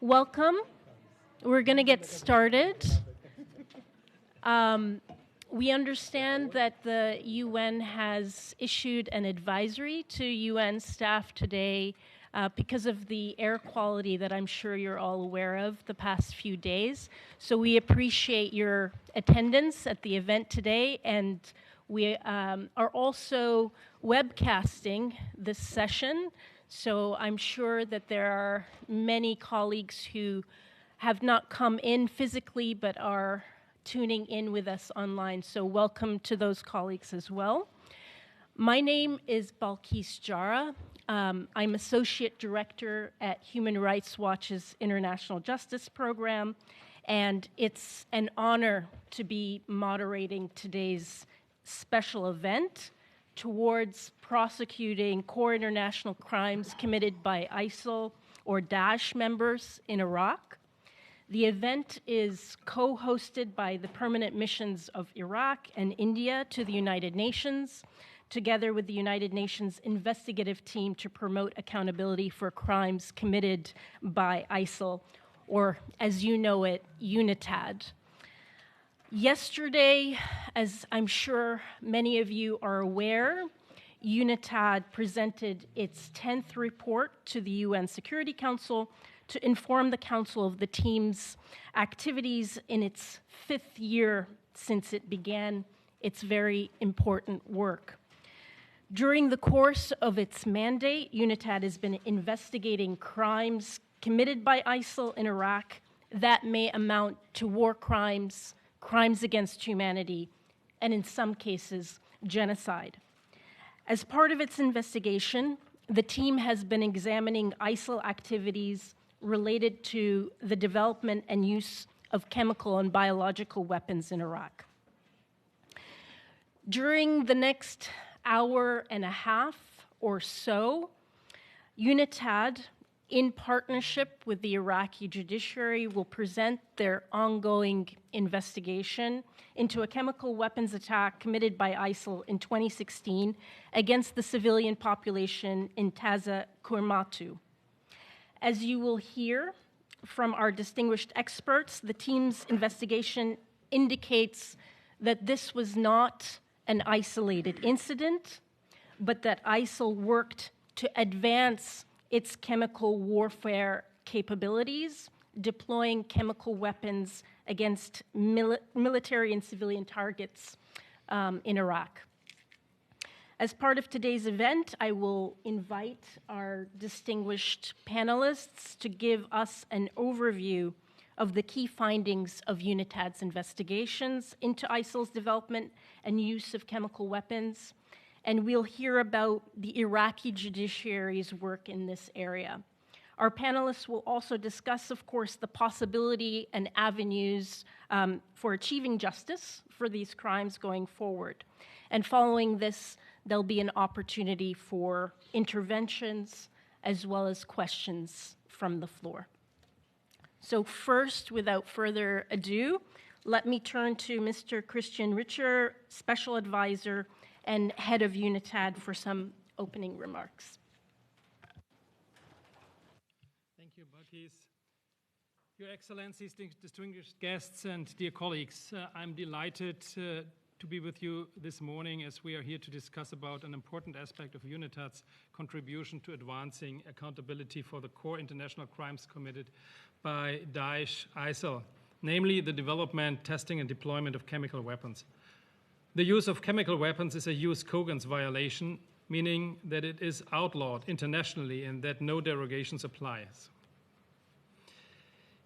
Welcome. We're going to get started. We understand that the UN has issued an advisory to UN staff today because of the air quality that I'm sure you're all aware of the past few days. So we appreciate your attendance at the event today, and we are also webcasting this session. So I'm sure that there are many colleagues who have not come in physically but are tuning in with us online. So welcome to those colleagues as well. My name is Balkis Jara. I'm Associate Director at Human Rights Watch's International Justice Program, and it's an honor to be moderating today's special event towards prosecuting core international crimes committed by ISIL or Daesh members in Iraq. The event is co-hosted by the permanent missions of Iraq and India to the United Nations, together with the United Nations investigative team to promote accountability for crimes committed by ISIL, or as you know it, UNITAD. Yesterday, as I'm sure many of you are aware, UNITAD presented its 10th report to the UN Security Council to inform the Council of the team's activities in its 5th year since it began its very important work. During the course of its mandate, UNITAD has been investigating crimes committed by ISIL in Iraq that may amount to war crimes, crimes against humanity, and in some cases, genocide. As part of its investigation, the team has been examining ISIL activities related to the development and use of chemical and biological weapons in Iraq. During the next hour and a half or so, UNITAD, in partnership with the Iraqi judiciary, will present their ongoing investigation into a chemical weapons attack committed by ISIL in 2016 against the civilian population in Taza Kurmatu. As you will hear from our distinguished experts, the team's investigation indicates that this was not an isolated incident, but that ISIL worked to advance its chemical warfare capabilities, deploying chemical weapons against military and civilian targets in Iraq. As part of today's event, I will invite our distinguished panelists to give us an overview of the key findings of UNITAD's investigations into ISIL's development and use of chemical weapons, and we'll hear about the Iraqi judiciary's work in this area. Our panelists will also discuss, of course, the possibility and avenues for achieving justice for these crimes going forward. And following this, there'll be an opportunity for interventions as well as questions from the floor. So first, without further ado, let me turn to Mr. Christian Richer, Special Advisor and Head of UNITAD, for some opening remarks. Thank you, Balkis. Your Excellencies, distinguished guests, and dear colleagues, I'm delighted to be with you this morning as we are here to discuss about an important aspect of UNITAD's contribution to advancing accountability for the core international crimes committed by Daesh ISIL, namely the development, testing, and deployment of chemical weapons. The use of chemical weapons is a jus cogens violation, meaning that it is outlawed internationally and that no derogations apply.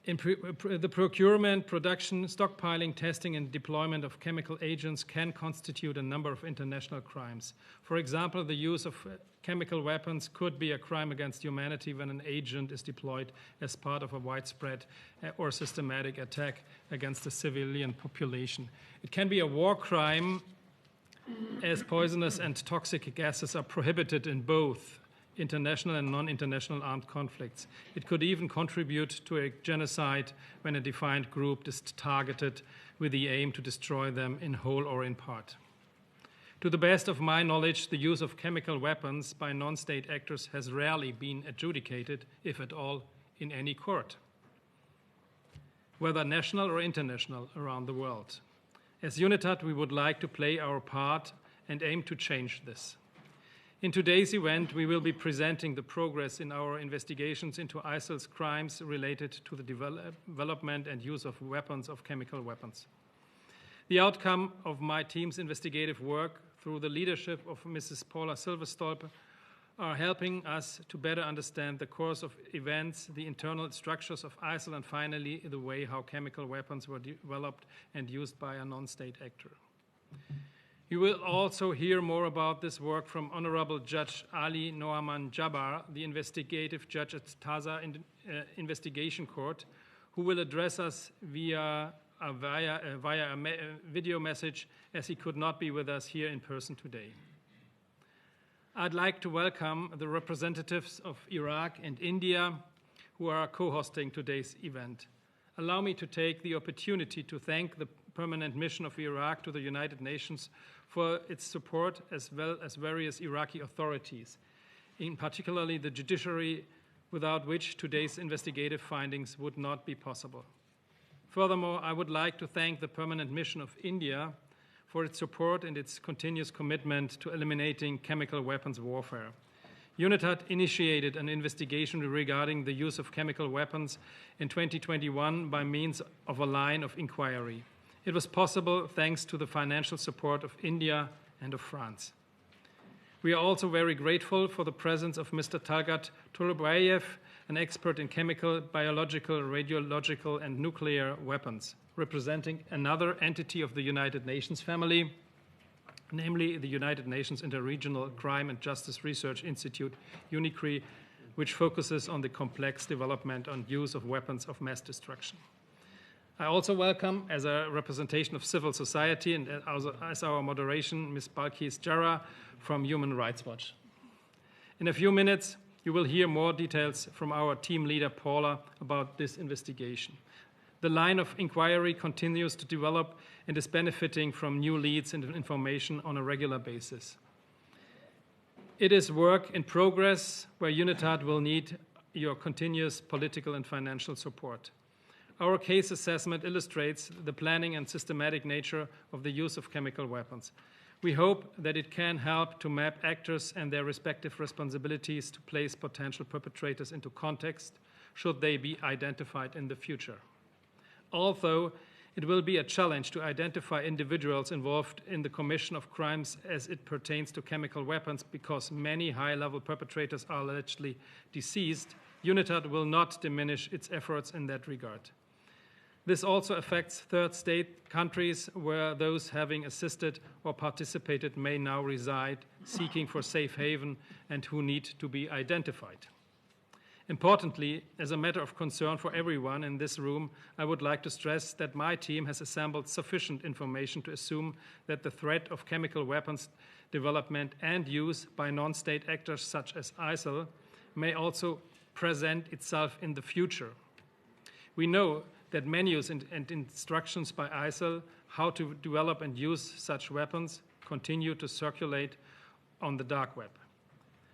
In the procurement, production, stockpiling, testing, and deployment of chemical agents can constitute a number of international crimes. For example, the use of chemical weapons could be a crime against humanity when an agent is deployed as part of a widespread or systematic attack against the civilian population. It can be a war crime, as poisonous and toxic gases are prohibited in both international and non-international armed conflicts. It could even contribute to a genocide when a defined group is targeted with the aim to destroy them in whole or in part. To the best of my knowledge, the use of chemical weapons by non-state actors has rarely been adjudicated, if at all, in any court. whether national or international, around the world. As UNITAD, we would like to play our part and aim to change this. In today's event, we will be presenting the progress in our investigations into ISIL's crimes related to the development and use of weapons, of chemical weapons. The outcome of my team's investigative work, through the leadership of Mrs. Paula Silverstolpe, are helping us to better understand the course of events, the internal structures of ISIL, and finally, the way how chemical weapons were developed and used by a non-state actor. You will also hear more about this work from Honorable Judge Ali Noaman Jabbar, the investigative judge at Taza Investigation Court, who will address us via a video message, as he could not be with us here in person today. I'd like to welcome the representatives of Iraq and India who are co-hosting today's event. Allow me to take the opportunity to thank the Permanent Mission of Iraq to the United Nations for its support, as well as various Iraqi authorities, in particularly the judiciary, without which today's investigative findings would not be possible. Furthermore, I would like to thank the Permanent Mission of India for its support and its continuous commitment to eliminating chemical weapons warfare. UNITAD initiated an investigation regarding the use of chemical weapons in 2021 by means of a line of inquiry. It was possible thanks to the financial support of India and of France. We are also very grateful for the presence of Mr. Talgat Tolubayev, an expert in chemical, biological, radiological, and nuclear weapons, representing another entity of the United Nations family, namely the United Nations Interregional Crime and Justice Research Institute, UNICRI, which focuses on the complex development and use of weapons of mass destruction. I also welcome, as a representation of civil society and as our moderation, Ms. Balkis Jarrah from Human Rights Watch. In a few minutes, you will hear more details from our team leader, Paula, about this investigation. The line of inquiry continues to develop and is benefiting from new leads and information on a regular basis. It is work in progress where UNITAD will need your continuous political and financial support. Our case assessment illustrates the planning and systematic nature of the use of chemical weapons. We hope that it can help to map actors and their respective responsibilities to place potential perpetrators into context, should they be identified in the future. Although it will be a challenge to identify individuals involved in the commission of crimes as it pertains to chemical weapons, because many high-level perpetrators are allegedly deceased, UNITAD will not diminish its efforts in that regard. This also affects third state countries where those having assisted or participated may now reside, seeking for safe haven, and who need to be identified. Importantly, as a matter of concern for everyone in this room, I would like to stress that my team has assembled sufficient information to assume that the threat of chemical weapons development and use by non-state actors such as ISIL may also present itself in the future. We know that menus and instructions by ISIL how to develop and use such weapons continue to circulate on the dark web.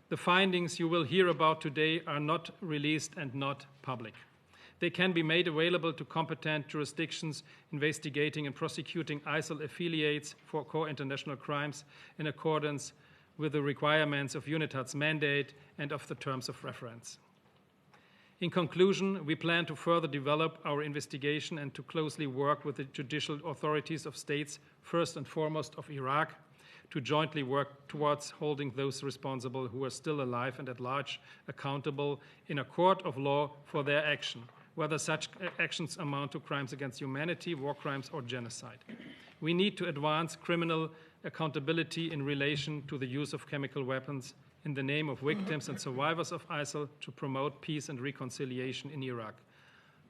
The findings you will hear about today are not released and not public. They can be made available to competent jurisdictions investigating and prosecuting ISIL affiliates for core international crimes in accordance with the requirements of UNITAD's mandate and of the terms of reference. In conclusion, we plan to further develop our investigation and to closely work with the judicial authorities of states, first and foremost of Iraq, to jointly work towards holding those responsible who are still alive and at large accountable in a court of law for their action, whether such actions amount to crimes against humanity, war crimes, or genocide. We need to advance criminal accountability in relation to the use of chemical weapons in the name of victims and survivors of ISIL, to promote peace and reconciliation in Iraq,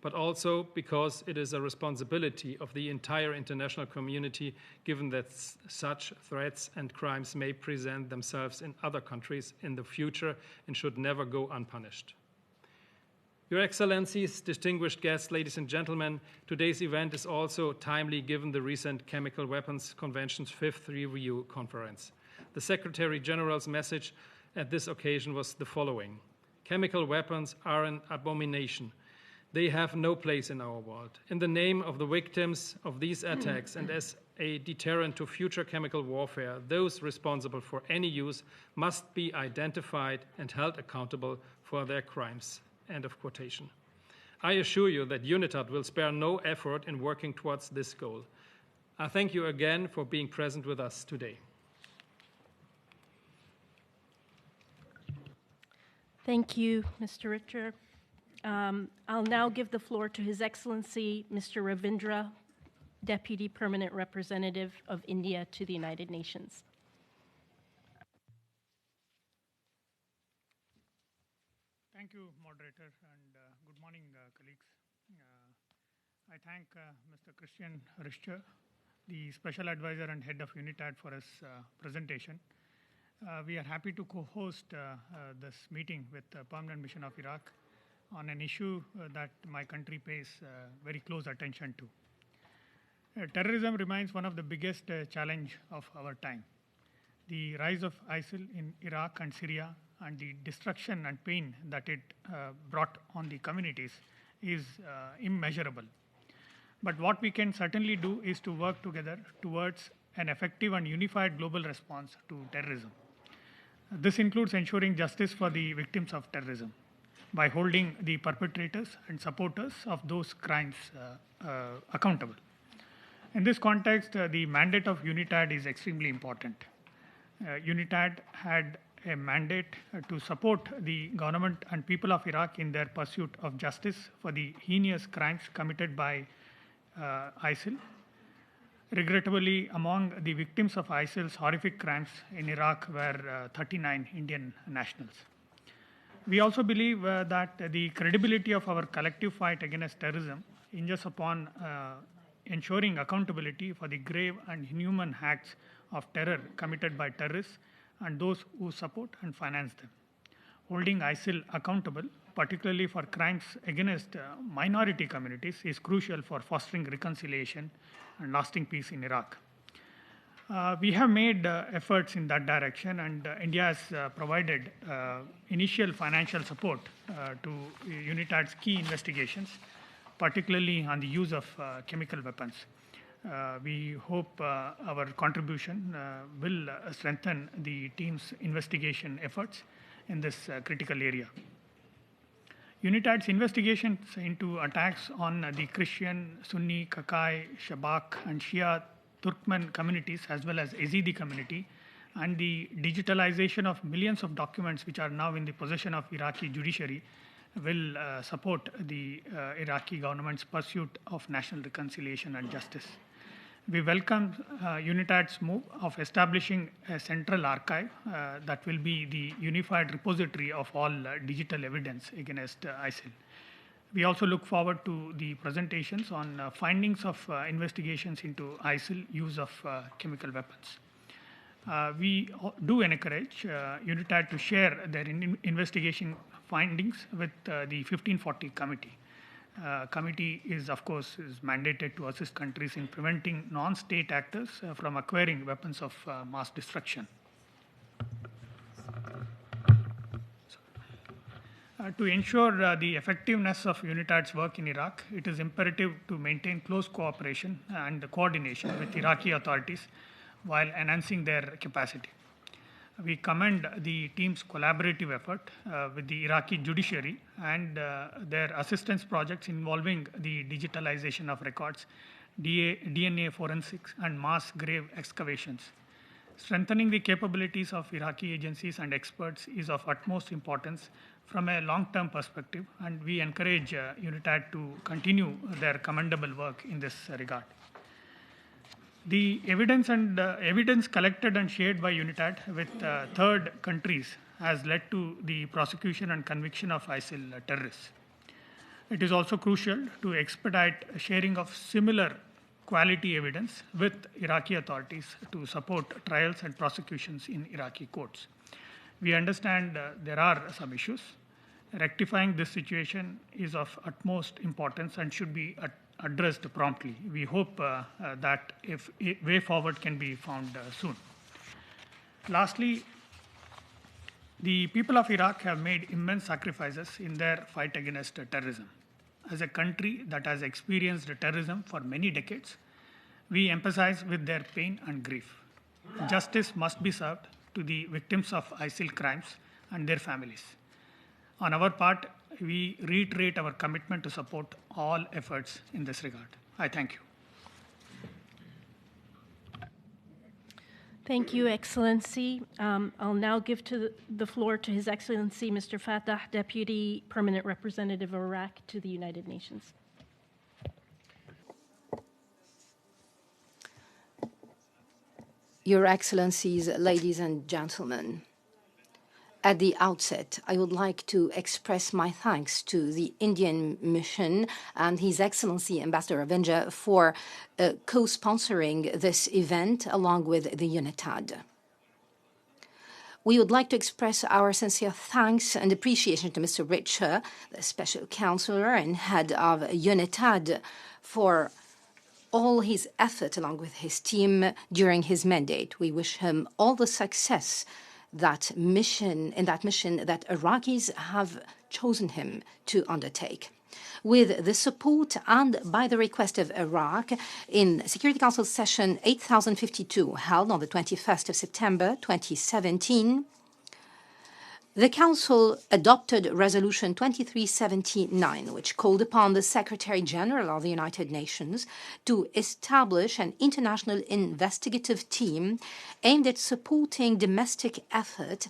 but also because it is a responsibility of the entire international community, given that such threats and crimes may present themselves in other countries in the future and should never go unpunished. Your Excellencies, distinguished guests, ladies and gentlemen, today's event is also timely given the recent Chemical Weapons Convention's 5th Review Conference. The Secretary General's message at this occasion was the following: chemical weapons are an abomination. They have no place in our world. In the name of the victims of these attacks and as a deterrent to future chemical warfare, those responsible for any use must be identified and held accountable for their crimes. End of quotation. I assure you that UNITAD will spare no effort in working towards this goal. I thank you again for being present with us today. Thank you, Mr. Richter. I'll now give the floor to His Excellency, Mr. Ravindra, Deputy Permanent Representative of India to the United Nations. Thank you, moderator, and good morning, colleagues. I thank Mr. Christian Richter, the Special Advisor and Head of UNITAD, for his presentation. We are happy to co-host this meeting with the Permanent Mission of Iraq on an issue that my country pays very close attention to. Terrorism remains one of the biggest challenge of our time. The rise of ISIL in Iraq and Syria and the destruction and pain that it brought on the communities is immeasurable. But what we can certainly do is to work together towards an effective and unified global response to terrorism. This includes ensuring justice for the victims of terrorism by holding the perpetrators and supporters of those crimes accountable. In this context, the mandate of UNITAD is extremely important. UNITAD had a mandate to support the government and people of Iraq in their pursuit of justice for the heinous crimes committed by ISIL. Regrettably, among the victims of ISIL's horrific crimes in Iraq were 39 Indian nationals. We also believe that the credibility of our collective fight against terrorism hinges upon ensuring accountability for the grave and inhuman acts of terror committed by terrorists and those who support and finance them. Holding ISIL accountable, particularly for crimes against minority communities, is crucial for fostering reconciliation and lasting peace in Iraq. We have made efforts in that direction, and India has provided initial financial support to UNITAD's key investigations, particularly on the use of chemical weapons. We hope our contribution will strengthen the team's investigation efforts in this critical area. UNITAD's investigations into attacks on the Christian, Sunni, Kakai, Shabak, and Shia Turkmen communities, as well as Yazidi community, and the digitalization of millions of documents which are now in the possession of Iraqi judiciary, will support the Iraqi government's pursuit of national reconciliation and justice. We welcome UNITAD's move of establishing a central archive that will be the unified repository of all digital evidence against ISIL. We also look forward to the presentations on findings of investigations into ISIL use of chemical weapons. We do encourage UNITAD to share their investigation findings with the 1540 committee. Committee is, of course, mandated to assist countries in preventing non-state actors from acquiring weapons of mass destruction. To ensure the effectiveness of UNITAD's work in Iraq, it is imperative to maintain close cooperation and coordination with Iraqi authorities while enhancing their capacity. We commend the team's collaborative effort with the Iraqi judiciary and their assistance projects involving the digitalization of records, DNA forensics, and mass grave excavations. Strengthening the capabilities of Iraqi agencies and experts is of utmost importance from a long-term perspective, and we encourage UNITAD to continue their commendable work in this regard. The evidence collected and shared by UNITAD with third countries has led to the prosecution and conviction of ISIL terrorists. It is also crucial to expedite sharing of similar quality evidence with Iraqi authorities to support trials and prosecutions in Iraqi courts. We understand there are some issues. Rectifying this situation is of utmost importance and should be addressed promptly. We hope that if a way forward can be found soon. Lastly, the people of Iraq have made immense sacrifices in their fight against terrorism. as a country that has experienced terrorism for many decades, we empathize with their pain and grief. Justice must be served to the victims of ISIL crimes and their families. On our part, we reiterate our commitment to support all efforts in this regard. I thank you. Thank you, Excellency. I'll now give the floor to His Excellency Mr. Fattah, Deputy Permanent Representative of Iraq to the United Nations. Your Excellencies, ladies and gentlemen, at the outset, I would like to express my thanks to the Indian mission and His Excellency Ambassador Ravinja for co-sponsoring this event along with the UNITAD. We would like to express our sincere thanks and appreciation to Mr. Richer, the Special Counselor and head of UNITAD, for all his effort along with his team during his mandate. We wish him all the success that mission that Iraqis have chosen him to undertake. With the support and by the request of Iraq, in Security Council Session 8052, held on the 21st of September 2017, the Council adopted Resolution 2379, which called upon the Secretary-General of the United Nations to establish an international investigative team aimed at supporting domestic effort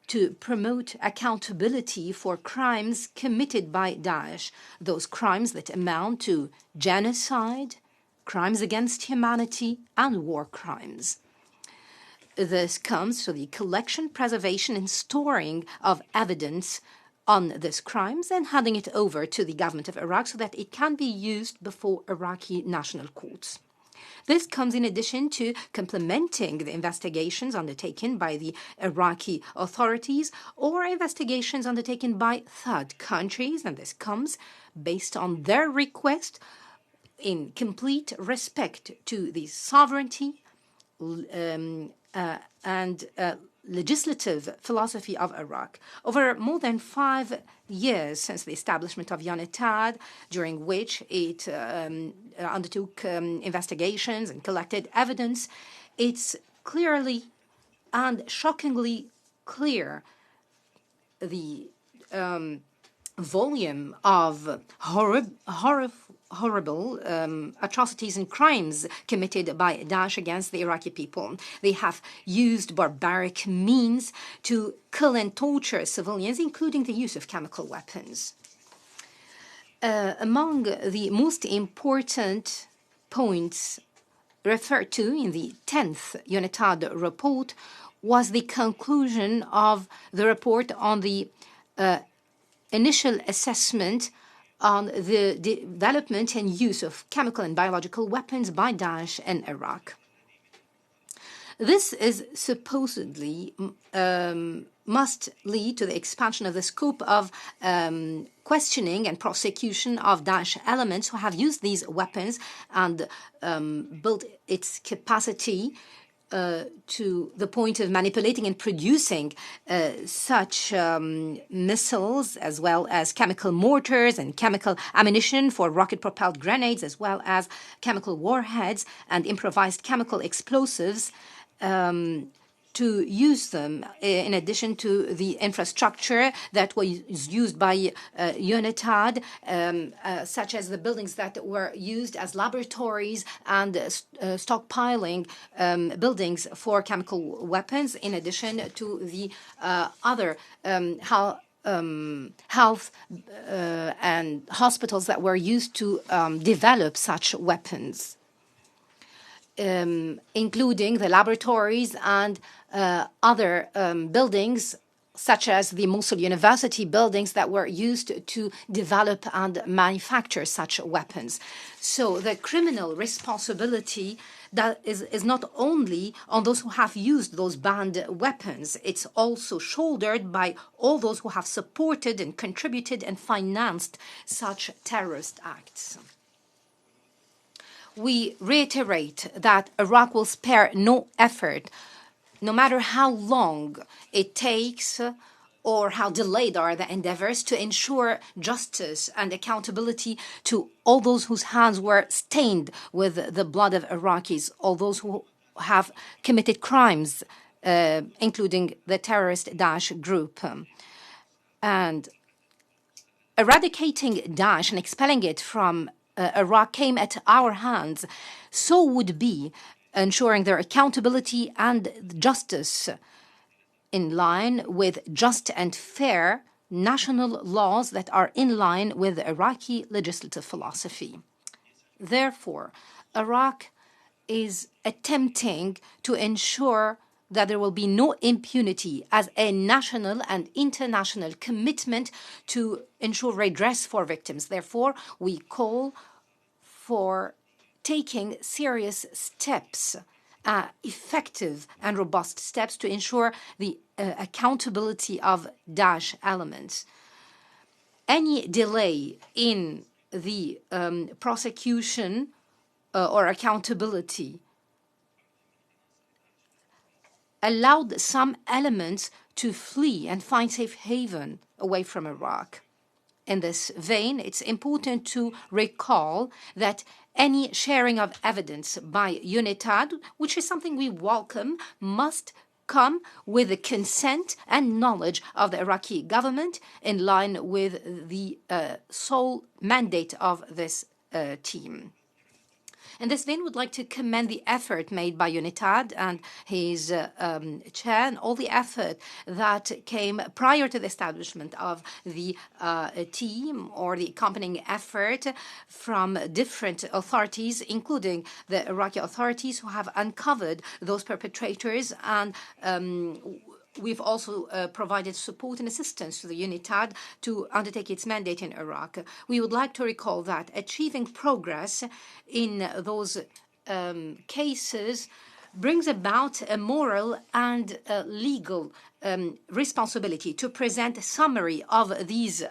to promote accountability for crimes committed by Daesh, those crimes that amount to genocide, crimes against humanity, and war crimes. This comes to the collection, preservation, and storing of evidence on these crimes and handing it over to the government of Iraq so that it can be used before Iraqi national courts. This comes in addition to complementing the investigations undertaken by the Iraqi authorities or investigations undertaken by third countries, and this comes based on their request in complete respect to the sovereignty and legislative philosophy of Iraq. Over more than 5 years since the establishment of UNITAD, during which it undertook investigations and collected evidence, it's clearly and shockingly clear the volume of horrible atrocities and crimes committed by Daesh against the Iraqi people. They have used barbaric means to kill and torture civilians, including the use of chemical weapons. Among the most important points referred to in the 10th UNITAD report was the conclusion of the report on the initial assessment on the development and use of chemical and biological weapons by Daesh in Iraq. This is supposedly must lead to the expansion of the scope of questioning and prosecution of Daesh elements who have used these weapons and built its capacity to the point of manipulating and producing such missiles, as well as chemical mortars and chemical ammunition for rocket-propelled grenades, as well as chemical warheads and improvised chemical explosives, to use them in addition to the infrastructure that was used by UNITAD, such as the buildings that were used as laboratories and stockpiling buildings for chemical weapons, in addition to the other health and hospitals that were used to develop such weapons. Including the laboratories and other buildings, such as the Mosul University buildings that were used to develop and manufacture such weapons. So the criminal responsibility that is not only on those who have used those banned weapons, it's also shouldered by all those who have supported and contributed and financed such terrorist acts. We reiterate that Iraq will spare no effort, no matter how long it takes or how delayed are the endeavors to ensure justice and accountability to all those whose hands were stained with the blood of Iraqis, all those who have committed crimes, including the terrorist Daesh group. And eradicating Daesh and expelling it from Iraq came at our hands. So would be ensuring their accountability and justice in line with just and fair national laws that are in line with the Iraqi legislative philosophy. Therefore, Iraq is attempting to ensure that there will be no impunity as a national and international commitment to ensure redress for victims. Therefore, we call for taking serious steps, effective and robust steps to ensure the accountability of Daesh elements. Any delay in the prosecution or accountability allowed some elements to flee and find safe haven away from Iraq. In this vein, it's important to recall that any sharing of evidence by UNITAD, which is something we welcome, must come with the consent and knowledge of the Iraqi government in line with the sole mandate of this team. In this vein, we'd like to commend the effort made by UNITAD and his chair, and all the effort that came prior to the establishment of the team, or the accompanying effort from different authorities, including the Iraqi authorities, who have uncovered those perpetrators. And we've also provided support and assistance to the UNITAD to undertake its mandate in Iraq. We would like to recall that achieving progress in those cases brings about a moral and legal responsibility to present a summary of these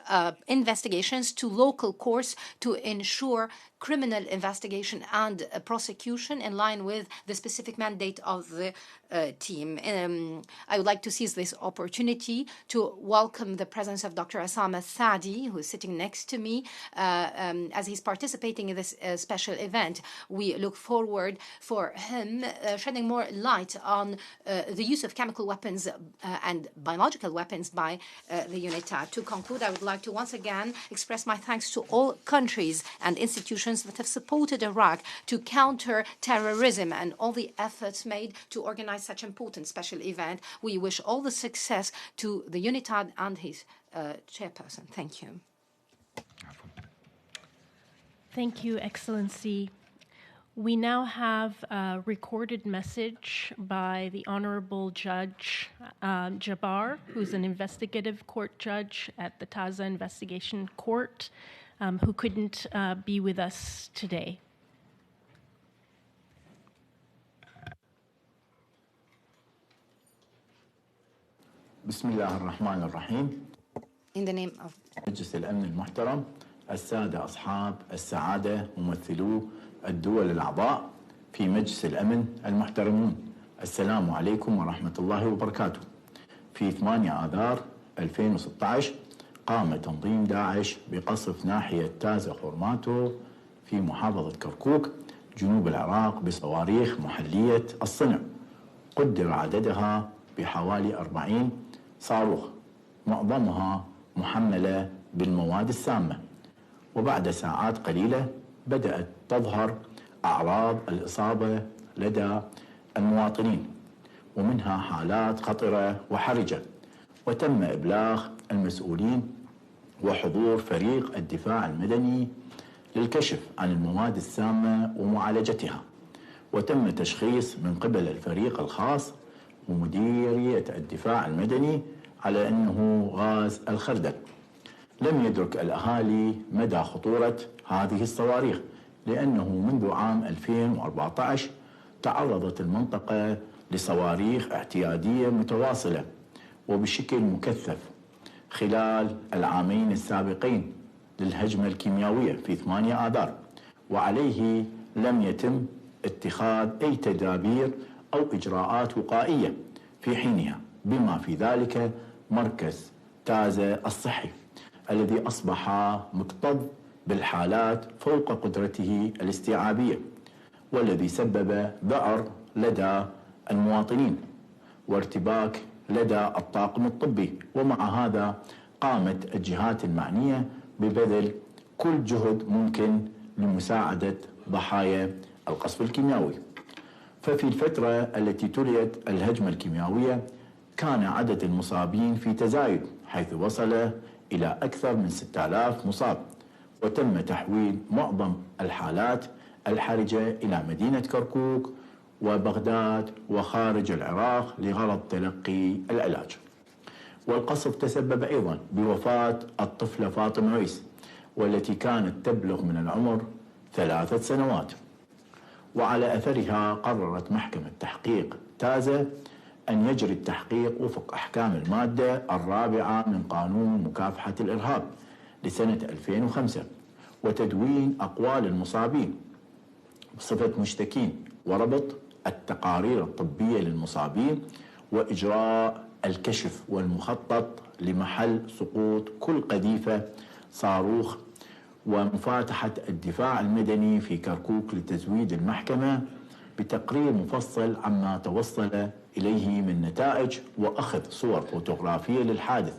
investigations to local courts to ensure criminal investigation and prosecution in line with the specific mandate of the team. I would like to seize this opportunity to welcome the presence of Dr. Osama Saadi, who is sitting next to me, as he's participating in this special event. We look forward for him shedding more light on the use of chemical weapons and biological weapons by the UNITAD. To conclude, I would like to once again express my thanks to all countries and institutions that have supported Iraq to counter terrorism and all the efforts made to organize such important special event. We wish all the success to the UNITAD and his chairperson. Thank you. Thank you, Excellency. We now have a recorded message by the Honorable Judge Jabbar, who's an investigative court judge at the Taza Investigation Court, who couldn't be with us today. بسم الله الرحمن الرحيم. In the name of مجلس الأمن المحترم، السادة أصحاب السعادة، ممثلو الدول الأعضاء في مجلس الأمن المحترمون، السلام عليكم ورحمة الله وبركاته. في 8 آذار 2016 قام تنظيم داعش بقصف ناحية تازة خورماتو في محافظة كركوك جنوب العراق بصواريخ محلية الصنع، قدر عددها بحوالي 40 صاروخ، معظمها محملة بالمواد السامة. وبعد ساعات قليلة بدأت تظهر أعراض الإصابة لدى المواطنين، ومنها حالات خطرة وحرجة، وتم إبلاغ المسؤولين وحضور فريق الدفاع المدني للكشف عن المواد السامة ومعالجتها، وتم تشخيص من قبل الفريق الخاص ومديرية الدفاع المدني على أنه غاز الخردل. لم يدرك الأهالي مدى خطورة هذه الصواريخ، لأنه منذ عام 2014 تعرضت المنطقة لصواريخ اعتيادية متواصلة وبشكل مكثف خلال العامين السابقين للهجمة الكيميائية في 8 آذار، وعليه لم يتم اتخاذ أي تدابير أو إجراءات وقائية في حينها، بما في ذلك مركز تازة الصحي الذي أصبح مكتظ بالحالات فوق قدرته الاستيعابية، والذي سبب ذعر لدى المواطنين وارتباك لدى الطاقم الطبي. ومع هذا قامت الجهات المعنية ببذل كل جهد ممكن لمساعدة ضحايا القصف الكيميائي. ففي الفترة التي تليت الهجمة الكيميائية كان عدد المصابين في تزايد، حيث وصل إلى أكثر من 6000 مصاب، وتم تحويل معظم الحالات الحرجة إلى مدينة كركوك وبغداد وخارج العراق لغرض تلقي العلاج. والقصف تسبب أيضا بوفاة الطفلة فاطمة عيس، والتي كانت تبلغ من العمر 3 سنوات. وعلى أثرها قررت محكمة تحقيق تازة أن يجري التحقيق وفق أحكام المادة 4 من قانون مكافحة الإرهاب لسنة 2005 وتدوين أقوال المصابين بصفة مشتكين، وربط التقارير الطبية للمصابين، وإجراء الكشف والمخطط لمحل سقوط كل قذيفة صاروخ، ومفاتحة الدفاع المدني في كركوك لتزويد المحكمة بتقرير مفصل عما توصل إليه من نتائج وأخذ صور فوتوغرافية للحادث،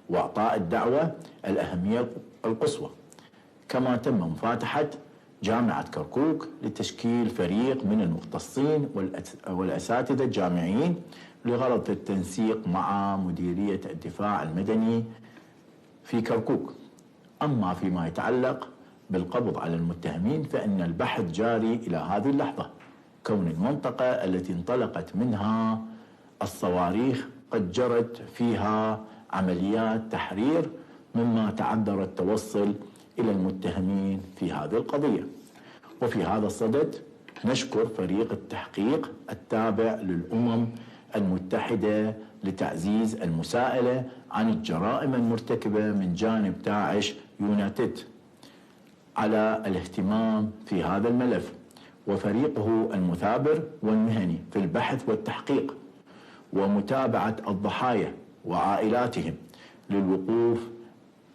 وإعطاء الدعوة الأهمية القصوى. كما تم مفاتحة جامعة كركوك لتشكيل فريق من المختصين والأساتذة الجامعيين لغرض التنسيق مع مديرية الدفاع المدني في كركوك. أما فيما يتعلق بالقبض على المتهمين فإن البحث جاري إلى هذه اللحظة، كون المنطقة التي انطلقت منها الصواريخ قد جرت فيها عمليات تحرير، مما تعذر التوصل إلى المتهمين في هذه القضية. وفي هذا الصدد نشكر فريق التحقيق التابع للأمم المتحدة لتعزيز المساءلة عن الجرائم المرتكبة من جانب داعش يونيتد على الاهتمام في هذا الملف، وفريقه المثابر والمهني في البحث والتحقيق ومتابعة الضحايا وعائلاتهم للوقوف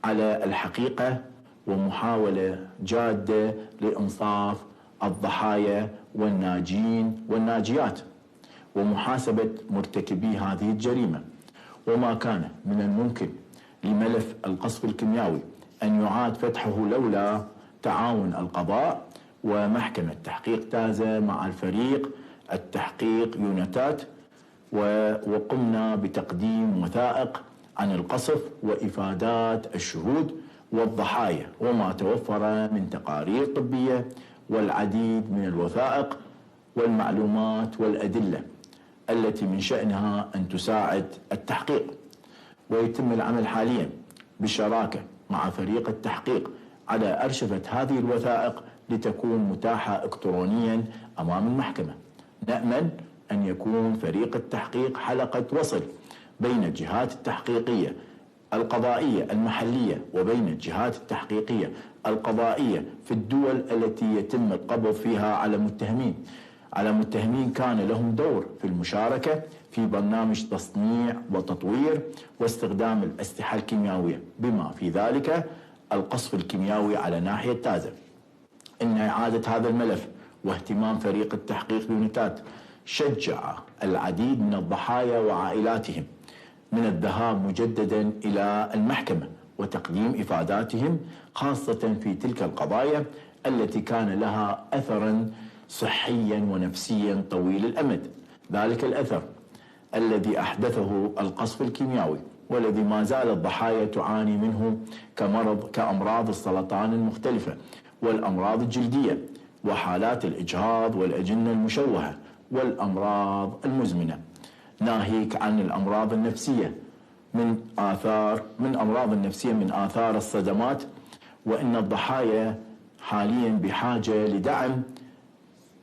على الحقيقة ومحاولة جادة لإنصاف الضحايا والناجين والناجيات ومحاسبة مرتكبي هذه الجريمة. وما كان من الممكن لملف القصف الكيميائي أن يعاد فتحه لولا تعاون القضاء ومحكمة تحقيق تازة مع الفريق التحقيق يونيتاد، وقمنا بتقديم وثائق عن القصف وإفادات الشهود والضحايا وما توفر من تقارير طبية والعديد من الوثائق والمعلومات والأدلة التي من شأنها أن تساعد التحقيق. ويتم العمل حاليا بالشراكة مع فريق التحقيق على أرشفة هذه الوثائق لتكون متاحة إلكترونيا أمام المحكمة. نأمل أن يكون فريق التحقيق حلقة وصل بين الجهات التحقيقية القضائية المحلية وبين الجهات التحقيقية القضائية في الدول التي يتم القبض فيها على متهمين كان لهم دور في المشاركة في برنامج تصنيع وتطوير واستخدام الأسلحة الكيميائية، بما في ذلك القصف الكيميائي على ناحية تازة. إن إعادة هذا الملف واهتمام فريق التحقيق يونيتاد شجع العديد من الضحايا وعائلاتهم من الذهاب مجددا إلى المحكمة وتقديم إفاداتهم، خاصة في تلك القضايا التي كان لها أثرا صحيا ونفسيا طويل الأمد. ذلك الأثر الذي أحدثه القصف الكيميائي والذي ما زال الضحايا تعاني منه كأمراض السرطان المختلفة والأمراض الجلدية وحالات الإجهاض والأجنة المشوهة والأمراض المزمنة، ناهيك عن الأمراض النفسية من آثار الصدمات. وإن الضحايا حاليا بحاجة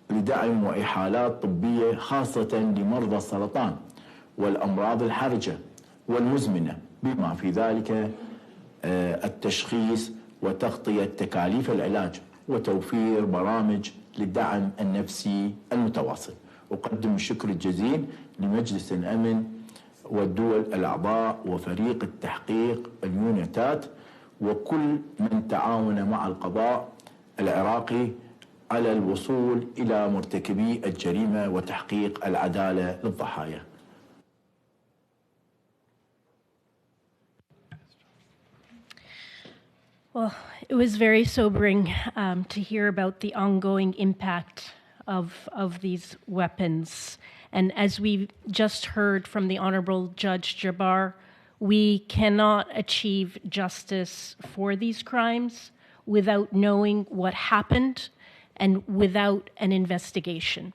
لدعم وإحالات طبية خاصة لمرضى السرطان والأمراض الحرجة والمزمنة، بما في ذلك التشخيص وتغطية تكاليف العلاج وتوفير برامج للدعم النفسي المتواصل. أقدم الشكر الجزيل لمجلس الأمن والدول الأعضاء وفريق التحقيق اليونيتاد وكل من تعاون مع القضاء العراقي على الوصول إلى مرتكبي الجريمة وتحقيق العدالة للضحايا. Well, it was very sobering to hear about the ongoing impact of these weapons. And as we just heard from the Honorable Judge Jabbar, we cannot achieve justice for these crimes without knowing what happened and without an investigation.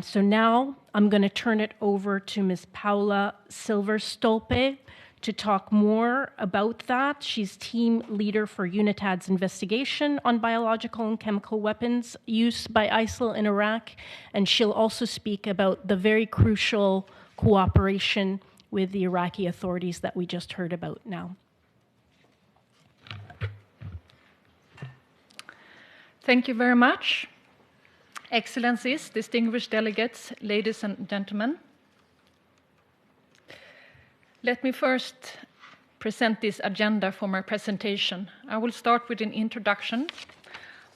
So now I'm going to turn it over to Ms. Paula Silverstolpe to talk more about that. She's team leader for UNITAD's investigation on biological and chemical weapons use by ISIL in Iraq, and she'll also speak about the very crucial cooperation with the Iraqi authorities that we just heard about now. Thank you very much. Excellencies, distinguished delegates, ladies and gentlemen. Let me first present this agenda for my presentation. I will start with an introduction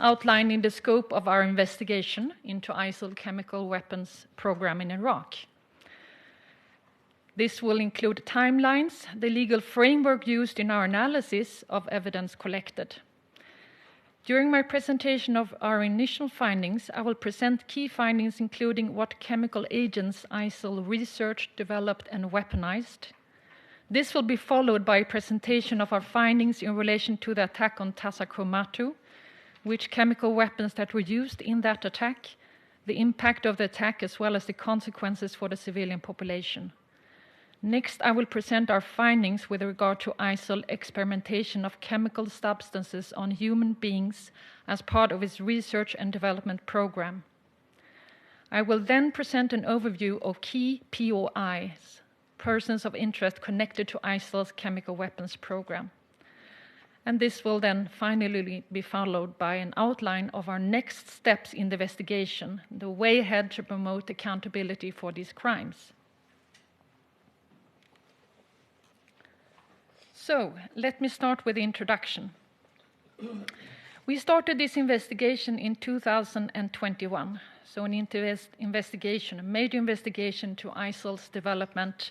outlining the scope of our investigation into ISIL chemical weapons program in Iraq. This will include timelines, the legal framework used in our analysis of evidence collected. During my presentation of our initial findings, I will present key findings including what chemical agents ISIL researched, developed, and weaponized. This will be followed by a presentation of our findings in relation to the attack on Taza Komatu, which chemical weapons that were used in that attack, the impact of the attack, as well as the consequences for the civilian population. Next, I will present our findings with regard to ISIL experimentation of chemical substances on human beings as part of its research and development program. I will then present an overview of key POIs, persons of interest connected to ISIL's chemical weapons program. And this will then finally be followed by an outline of our next steps in the investigation, the way ahead to promote accountability for these crimes. So, let me start with the introduction. We started this investigation in 2021, so an investigation, a major investigation to ISIL's development,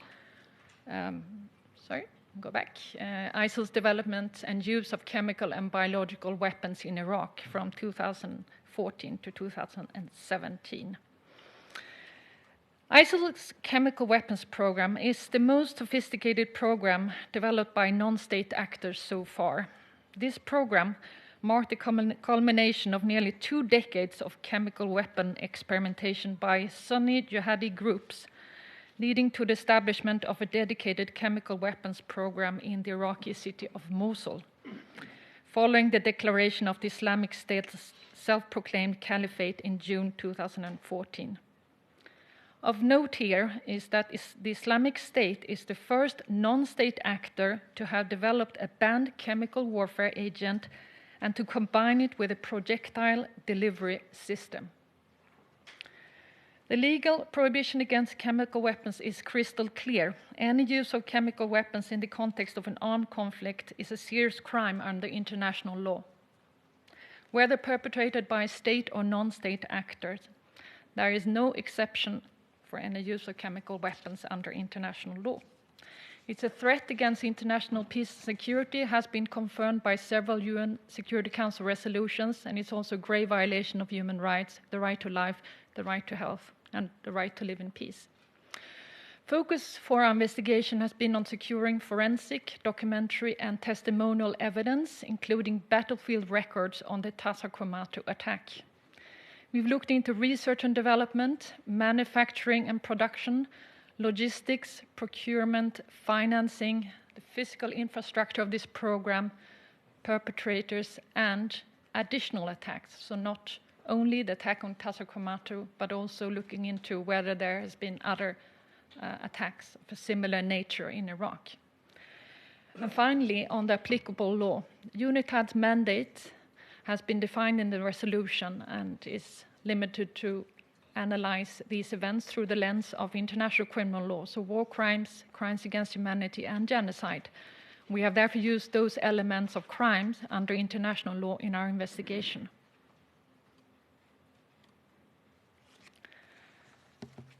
ISIL's development and use of chemical and biological weapons in Iraq from 2014 to 2017. ISIL's chemical weapons program is the most sophisticated program developed by non-state actors so far. This program marked the culmination of nearly 2 decades of chemical weapon experimentation by Sunni jihadi groups, leading to the establishment of a dedicated chemical weapons program in the Iraqi city of Mosul, following the declaration of the Islamic State's self-proclaimed caliphate in June 2014. Of note here is that the Islamic State is the first non-state actor to have developed a banned chemical warfare agent and to combine it with a projectile delivery system. The legal prohibition against chemical weapons is crystal clear. Any use of chemical weapons in the context of an armed conflict is a serious crime under international law. Whether perpetrated by state or non-state actors, there is no exception for any use of chemical weapons under international law. It's a threat against international peace and security, has been confirmed by several UN Security Council resolutions, and it's also a grave violation of human rights, the right to life, the right to health, and the right to live in peace. Focus for our investigation has been on securing forensic, documentary, and testimonial evidence, including battlefield records on the Taza Komatu attack. We've looked into research and development, manufacturing and production, logistics, procurement, financing, the physical infrastructure of this program, perpetrators, and additional attacks. So not only the attack on Taza Komatu, but also looking into whether there has been other attacks of a similar nature in Iraq. And finally, on the applicable law, UNITAD's mandate has been defined in the resolution and is limited to analyze these events through the lens of international criminal law, so war crimes, crimes against humanity, and genocide. We have therefore used those elements of crimes under international law in our investigation.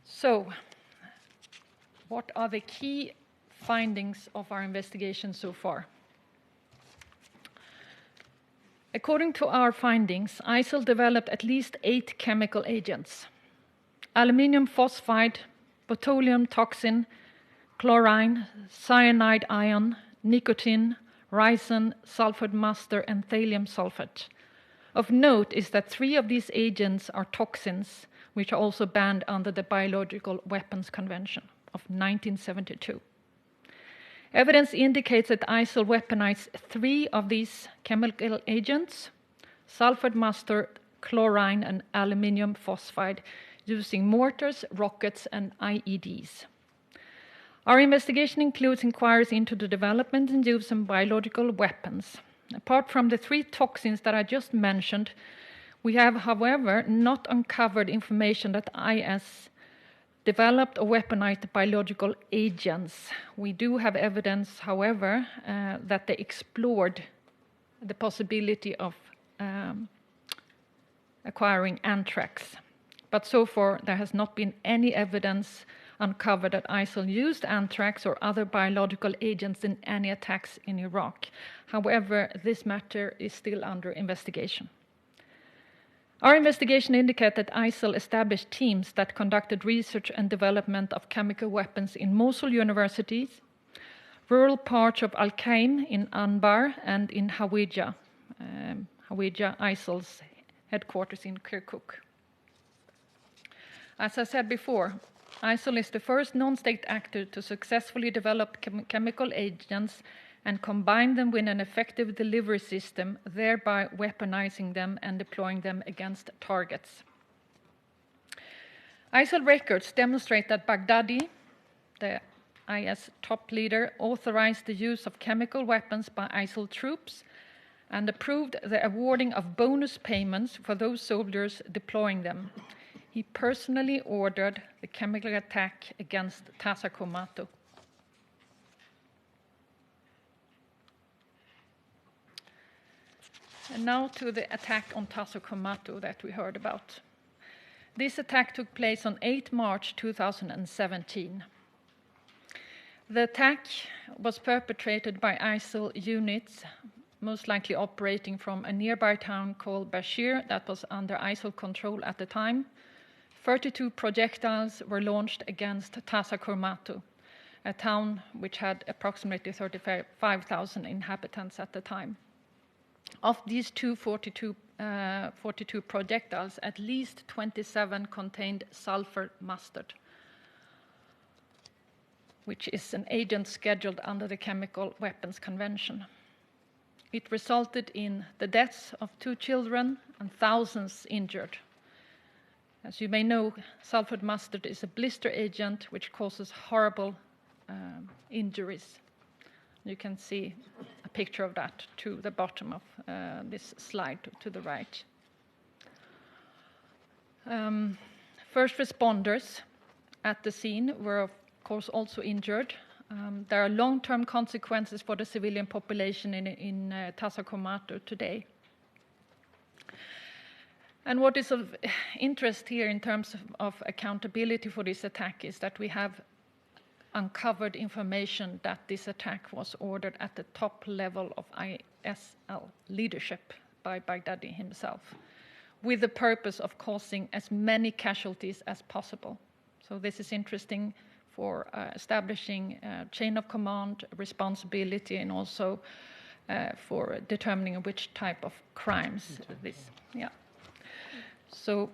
So, what are the key findings of our investigation so far? According to our findings, ISIL developed at least 8 chemical agents: aluminium phosphide, botulinum toxin, chlorine, cyanide ion, nicotine, ricin, sulfate mustard, and thallium sulfate. Of note is that 3 of these agents are toxins, which are also banned under the Biological Weapons Convention of 1972. Evidence indicates that ISIL weaponized 3 of these chemical agents, sulfate mustard, chlorine, and aluminium phosphide, using mortars, rockets, and IEDs. Our investigation includes inquiries into the development and use of biological weapons. Apart from the 3 toxins that I just mentioned, we have, however, not uncovered information that IS developed or weaponized biological agents. We do have evidence, however, that they explored the possibility of acquiring anthrax. But so far, there has not been any evidence uncovered that ISIL used anthrax or other biological agents in any attacks in Iraq. However, this matter is still under investigation. Our investigation indicates that ISIL established teams that conducted research and development of chemical weapons in Mosul universities, rural parts of Al-Qaim in Anbar, and in Hawija, ISIL's headquarters in Kirkuk. As I said before, ISIL is the first non-state actor to successfully develop chemical agents and combine them with an effective delivery system, thereby weaponizing them and deploying them against targets. ISIL records demonstrate that Baghdadi, the IS top leader, authorized the use of chemical weapons by ISIL troops and approved the awarding of bonus payments for those soldiers deploying them. He personally ordered the chemical attack against Taza Komato. And now to the attack on Taza Komato that we heard about. This attack took place on 8 March 2017. The attack was perpetrated by ISIL units, most likely operating from a nearby town called Bashir that was under ISIL control at the time. 32 projectiles were launched against Taza Komato, a town which had approximately 35,000 inhabitants at the time. Of these 42 projectiles, at least 27 contained sulfur mustard, which is an agent scheduled under the Chemical Weapons Convention. It resulted in the deaths of 2 children and thousands injured. As you may know, sulfur mustard is a blister agent which causes horrible injuries. You can see a picture of that to the bottom of this slide to the right. First responders at the scene were, of course, also injured. There are long-term consequences for the civilian population in Taza Komato today. And what is of interest here in terms of accountability for this attack is that we have uncovered information that this attack was ordered at the top level of ISIL leadership by Baghdadi himself, with the purpose of causing as many casualties as possible. So this is interesting for establishing a chain of command, responsibility, and also for determining which type of crimes this. Yeah. So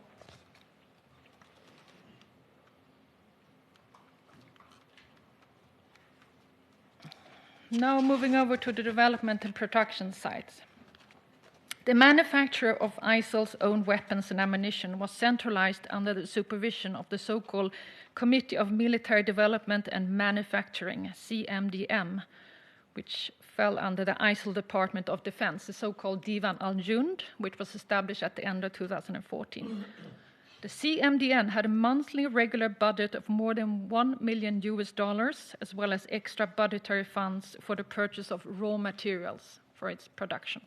now moving over to the development and production sites. The manufacture of ISIL's own weapons and ammunition was centralized under the supervision of the so-called Committee of Military Development and Manufacturing, CMDM, which fell under the ISIL Department of Defense, the so-called Divan al-Jund, which was established at the end of 2014. The CMDN had a monthly regular budget of more than $1 million, as well as extra budgetary funds for the purchase of raw materials for its production.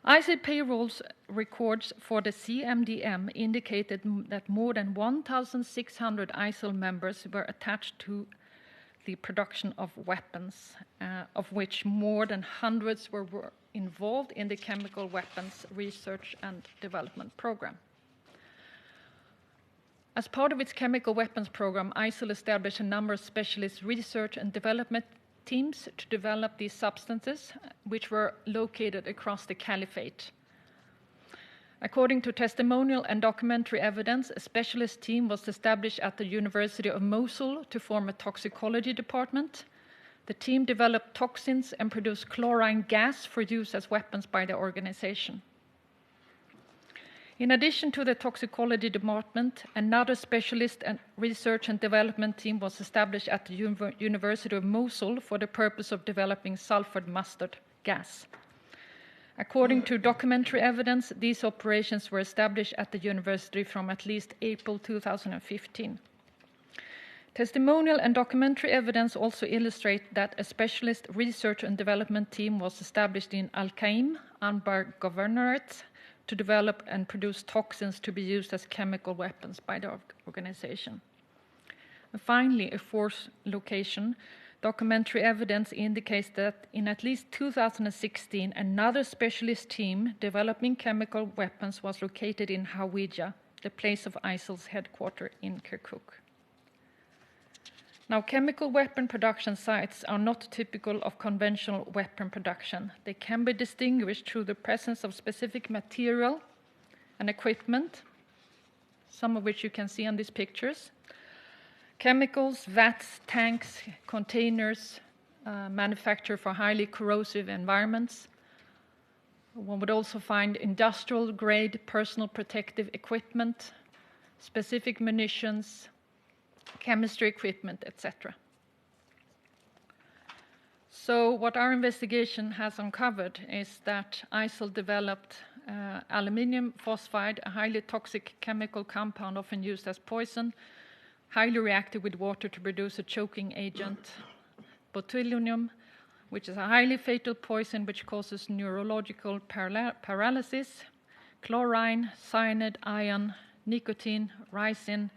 ISIL payrolls records for the CMDM indicated that more than 1,600 ISIL members were attached to the production of weapons, of which more than hundreds were involved in the chemical weapons research and development program. As part of its chemical weapons program, ISIL established a number of specialist research and development teams to develop these substances, which were located across the caliphate. According to testimonial and documentary evidence, a specialist team was established at the University of Mosul to form a toxicology department. The team developed toxins and produced chlorine gas for use as weapons by the organization. In addition to the toxicology department, another specialist and research and development team was established at the University of Mosul for the purpose of developing sulfur mustard gas. According to documentary evidence, these operations were established at the university from at least April 2015. Testimonial and documentary evidence also illustrate that a specialist research and development team was established in Al-Qaim, Anbar Governorate, to develop and produce toxins to be used as chemical weapons by the organization. And finally, a fourth location, documentary evidence indicates that in at least 2016, another specialist team developing chemical weapons was located in Hawija, the place of ISIL's headquarters in Kirkuk. Now, chemical weapon production sites are not typical of conventional weapon production. They can be distinguished through the presence of specific material and equipment, some of which you can see on these pictures. Chemicals, vats, tanks, containers manufactured for highly corrosive environments. One would also find industrial-grade personal protective equipment, specific munitions, chemistry equipment, etc. So what our investigation has uncovered is that ISIL developed aluminium phosphide, a highly toxic chemical compound often used as poison, highly reactive with water to produce a choking agent, botulinum, which is a highly fatal poison which causes neurological paralysis, chlorine, cyanide, iron, nicotine, ricin,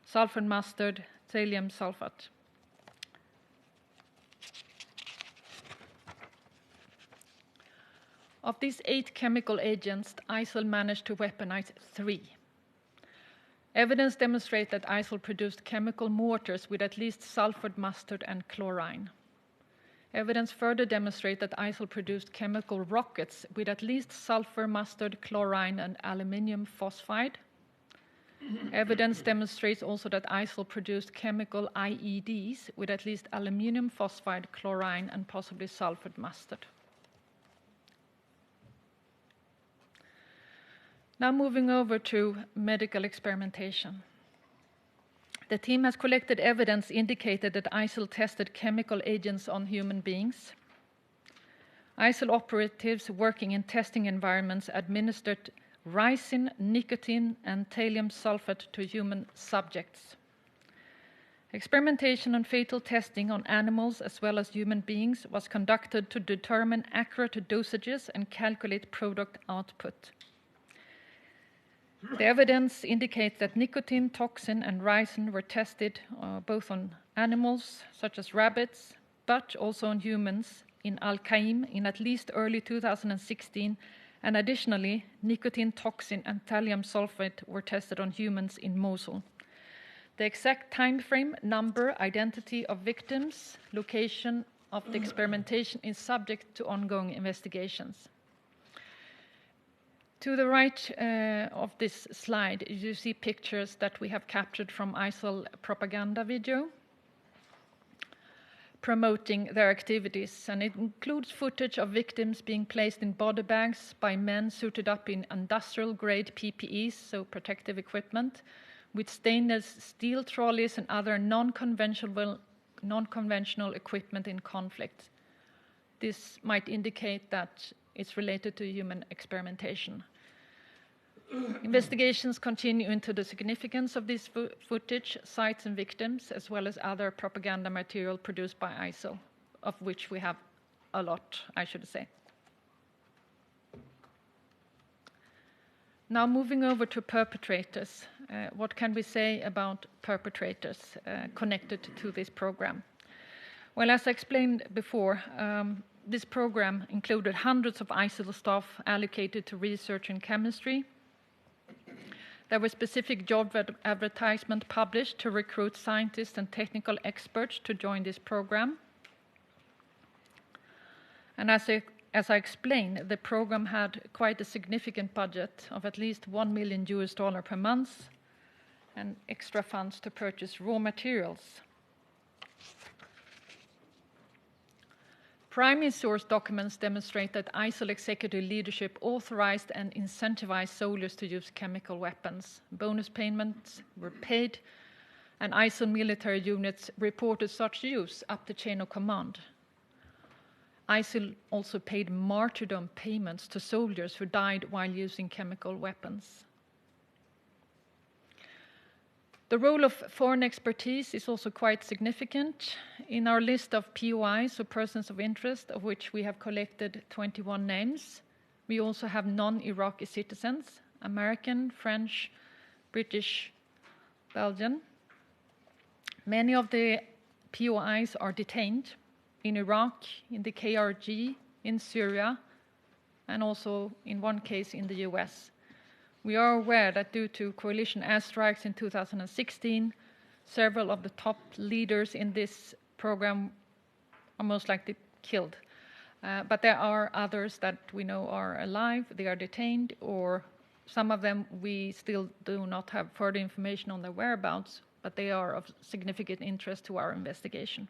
sulfur mustard, thallium sulfate. Of these 8 chemical agents, ISIL managed to weaponize 3. Evidence demonstrates that ISIL produced chemical mortars with at least sulfur mustard and chlorine. Evidence further demonstrates that ISIL produced chemical rockets with at least sulfur mustard, chlorine, and aluminium phosphide. Evidence demonstrates also that ISIL produced chemical IEDs with at least aluminium phosphide, chlorine, and possibly sulfur mustard. Now moving over to medical experimentation. The team has collected evidence indicated that ISIL tested chemical agents on human beings. ISIL operatives working in testing environments administered ricin, nicotine, and thallium sulfate to human subjects. Experimentation on fatal testing on animals as well as human beings was conducted to determine accurate dosages and calculate product output. The evidence indicates that nicotine, toxin, and ricin were tested both on animals, such as rabbits, but also on humans in Al-Qaim in at least early 2016, and additionally, nicotine, toxin, and thallium sulfate were tested on humans in Mosul. The exact time frame, number, identity of victims, location of the experimentation is subject to ongoing investigations. To the right of this slide, you see pictures that we have captured from ISIL propaganda video promoting their activities, and it includes footage of victims being placed in body bags by men suited up in industrial-grade PPEs, so protective equipment, with stainless steel trolleys and other non-conventional equipment in conflict. This might indicate that it's related to human experimentation. Investigations continue into the significance of this footage, sites and victims, as well as other propaganda material produced by ISIL, of which we have a lot, I should say. Now moving over to perpetrators. What can we say about perpetrators connected to this program? Well, as I explained before, this program included hundreds of ISIL staff allocated to research in chemistry. There were specific job advertisements published to recruit scientists and technical experts to join this program. And as I explained, the program had quite a significant budget of at least $1 million per month and extra funds to purchase raw materials. Primary source documents demonstrate that ISIL executive leadership authorized and incentivized soldiers to use chemical weapons. Bonus payments were paid, and ISIL military units reported such use up the chain of command. ISIL also paid martyrdom payments to soldiers who died while using chemical weapons. The role of foreign expertise is also quite significant. In our list of POIs, or persons of interest, of which we have collected 21 names, we also have non-Iraqi citizens, American, French, British, Belgian. Many of the POIs are detained in Iraq, in the KRG, in Syria, and also in one case in the US. We are aware that due to coalition airstrikes in 2016, several of the top leaders in this program are most likely killed. But there are others that we know are alive, they are detained, or some of them we still do not have further information on their whereabouts, but they are of significant interest to our investigation.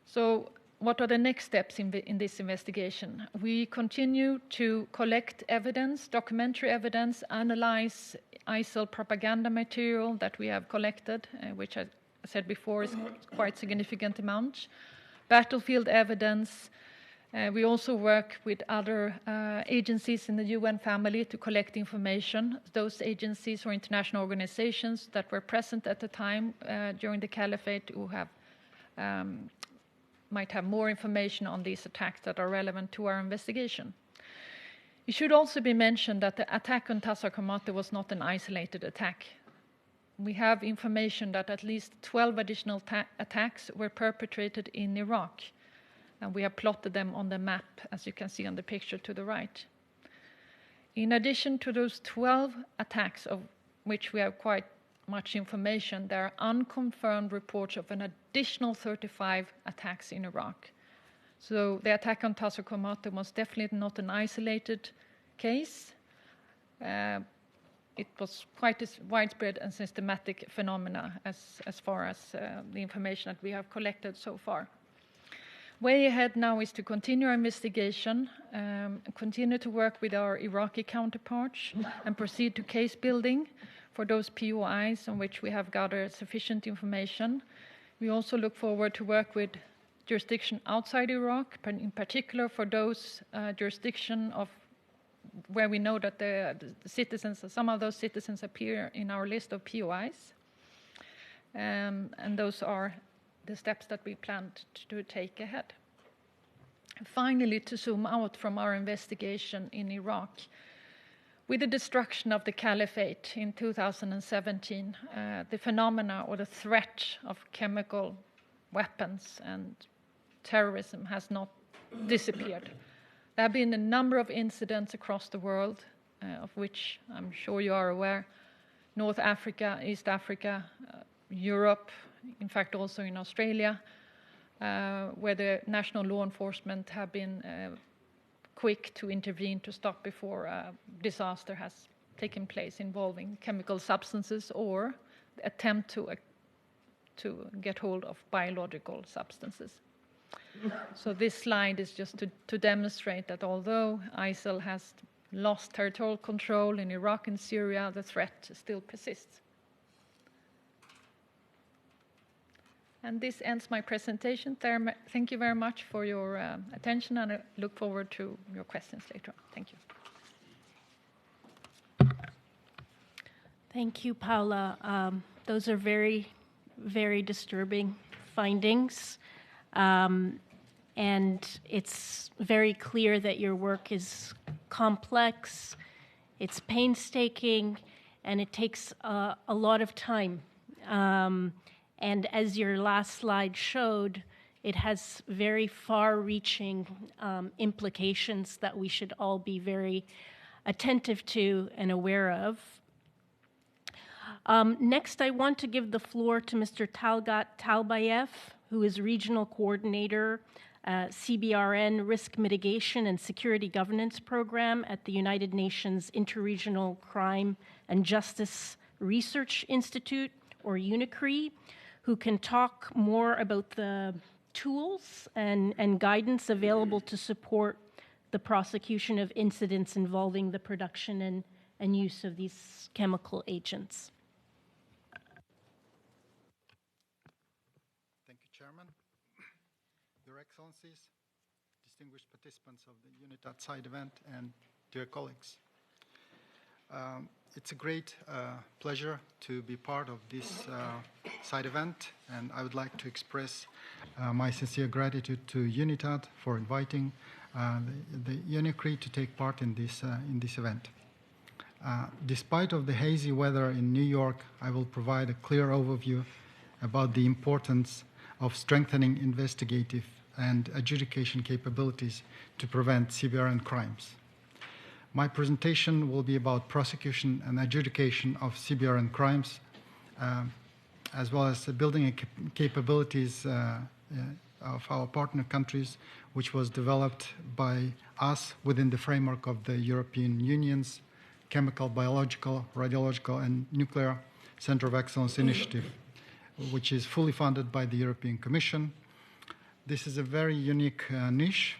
So, what are the next steps in this investigation? We continue to collect evidence, documentary evidence, analyze ISIL propaganda material that we have collected, which I said before is quite significant amount. Battlefield evidence. We also work with other agencies in the UN family to collect information. Those agencies or international organizations that were present at the time during the caliphate who have might have more information on these attacks that are relevant to our investigation. It should also be mentioned that the attack on Taser Qamata was not an isolated attack. We have information that at least 12 additional attacks were perpetrated in Iraq, and we have plotted them on the map, as you can see on the picture to the right. In addition to those 12 attacks, of which we have quite much information, there are unconfirmed reports of an additional 35 attacks in Iraq. So the attack on Taser Qamata was definitely not an isolated case. It was quite a widespread and systematic phenomena as far as the information that we have collected so far. Way ahead now is to continue our investigation, continue to work with our Iraqi counterparts, and proceed to case building for those POIs on which we have gathered sufficient information. We also look forward to work with jurisdiction outside Iraq, in particular for those jurisdiction of where we know that the citizens, some of those citizens appear in our list of POIs. And those are the steps that we plan to take ahead. Finally, to zoom out from our investigation in Iraq, with the destruction of the caliphate in 2017, the phenomena or the threat of chemical weapons and terrorism has not disappeared. There have been a number of incidents across the world, of which I'm sure you are aware. North Africa, East Africa, Europe, in fact also in Australia, where the national law enforcement have been quick to intervene to stop before a disaster has taken place involving chemical substances or attempt to get hold of biological substances. So this slide is just to demonstrate that although ISIL has lost territorial control in Iraq and Syria, the threat still persists. And this ends my presentation. Thank you very much for your attention, and I look forward to your questions later on. Thank you. Thank you, Paula. Those are very, very disturbing findings. And it's very clear that your work is complex, it's painstaking, and it takes a lot of time. And as your last slide showed, it has very far-reaching implications that we should all be very attentive to and aware of. Next, I want to give the floor to Mr. Talgat Talbayev, who is Regional Coordinator, CBRN Risk Mitigation and Security Governance Program at the United Nations Interregional Crime and Justice Research Institute, or UNICRI, who can talk more about the tools and guidance available to support the prosecution of incidents involving the production and use of these chemical agents. Thank you, Chairman. Your Excellencies, distinguished participants of the UNITAD side event, and dear colleagues. It's a great pleasure to be part of this side event, and I would like to express my sincere gratitude to UNITAD for inviting the UNICRI to take part in this event. Despite of the hazy weather in New York, I will provide a clear overview about the importance of strengthening investigative and adjudication capabilities to prevent CBRN crimes. My presentation will be about prosecution and adjudication of CBRN crimes, as well as building capabilities of our partner countries, which was developed by us within the framework of the European Union's Chemical, Biological, Radiological, and Nuclear Center of Excellence Initiative, which is fully funded by the European Commission. This is a very unique niche,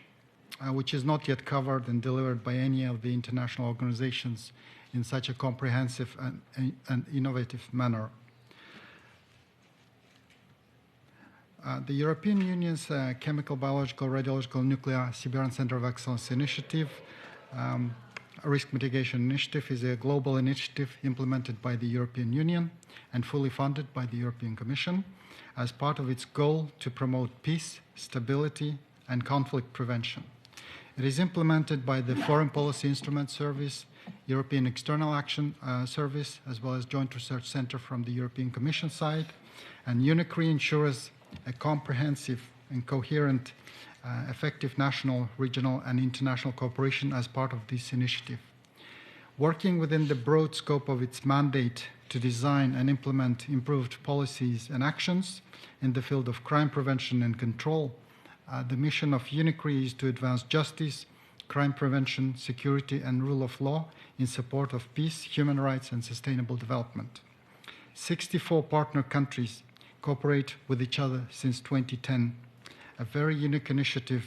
which is not yet covered and delivered by any of the international organizations in such a comprehensive and innovative manner. The European Union's Chemical, Biological, Radiological, Nuclear CBRN Center of Excellence Initiative, Risk Mitigation Initiative, is a global initiative implemented by the European Union and fully funded by the European Commission as part of its goal to promote peace, stability, and conflict prevention. It is implemented by the Foreign Policy Instrument Service, European External Action Service, as well as Joint Research Center from the European Commission side, and UNICRI ensures a comprehensive and coherent, effective national, regional, and international cooperation as part of this initiative. Working within the broad scope of its mandate to design and implement improved policies and actions in the field of crime prevention and control, the mission of UNICRI is to advance justice, crime prevention, security, and rule of law in support of peace, human rights, and sustainable development. 64 partner countries cooperate with each other since 2010, a very unique initiative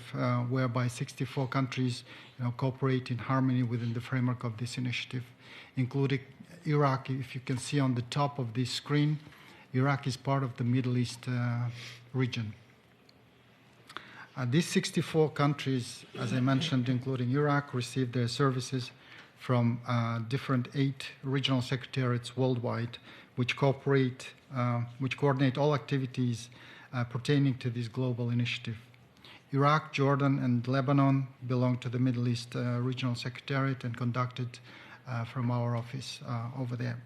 whereby 64 countries cooperate in harmony within the framework of this initiative, including Iraq. If you can see on the top of this screen, Iraq is part of the Middle East region. These 64 countries, as I mentioned, including Iraq, receive their services from different 8 regional secretariats worldwide, which coordinate all activities pertaining to this global initiative. Iraq, Jordan, and Lebanon belong to the Middle East Regional Secretariat and conducted from our office over there.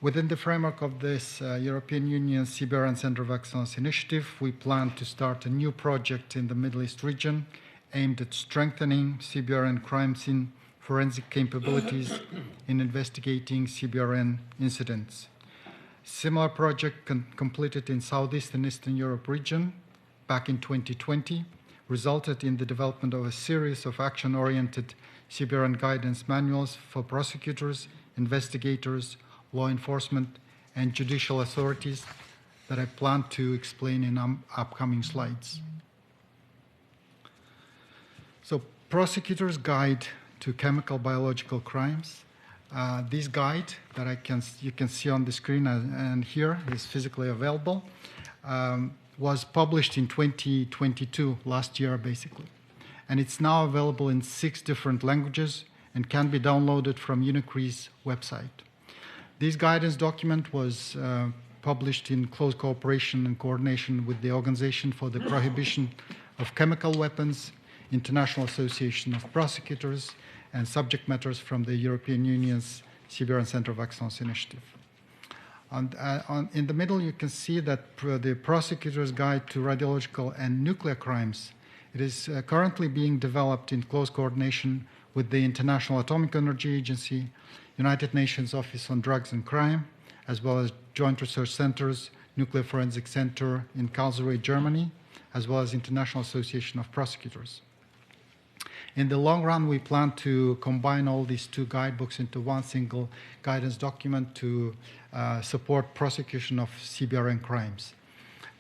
Within the framework of this European Union CBRN Center of Excellence initiative, we plan to start a new project in the Middle East region aimed at strengthening CBRN crime scene forensic capabilities in investigating CBRN incidents. Similar project completed in Southeast and Eastern Europe region back in 2020 resulted in the development of a series of action-oriented CBRN guidance manuals for prosecutors, investigators, law enforcement, and judicial authorities that I plan to explain in upcoming slides. So, Prosecutors' Guide to Chemical Biological Crimes This guide that you can see on the screen and here is physically available, was published in 2022, last year basically. And it's now available in 6 different languages and can be downloaded from UNICRI's website. This guidance document was published in close cooperation and coordination with the Organization for the Prohibition of Chemical Weapons, International Association of Prosecutors, and subject matters from the European Union's Siberian Center of Excellence Initiative. In the middle, you can see that the Prosecutor's Guide to Radiological and Nuclear Crimes. It is currently being developed in close coordination with the International Atomic Energy Agency, United Nations Office on Drugs and Crime, as well as Joint Research Centers, Nuclear Forensic Center in Karlsruhe, Germany, as well as International Association of Prosecutors. In the long run, we plan to combine all these 2 guidebooks into one single guidance document to support prosecution of CBRN crimes.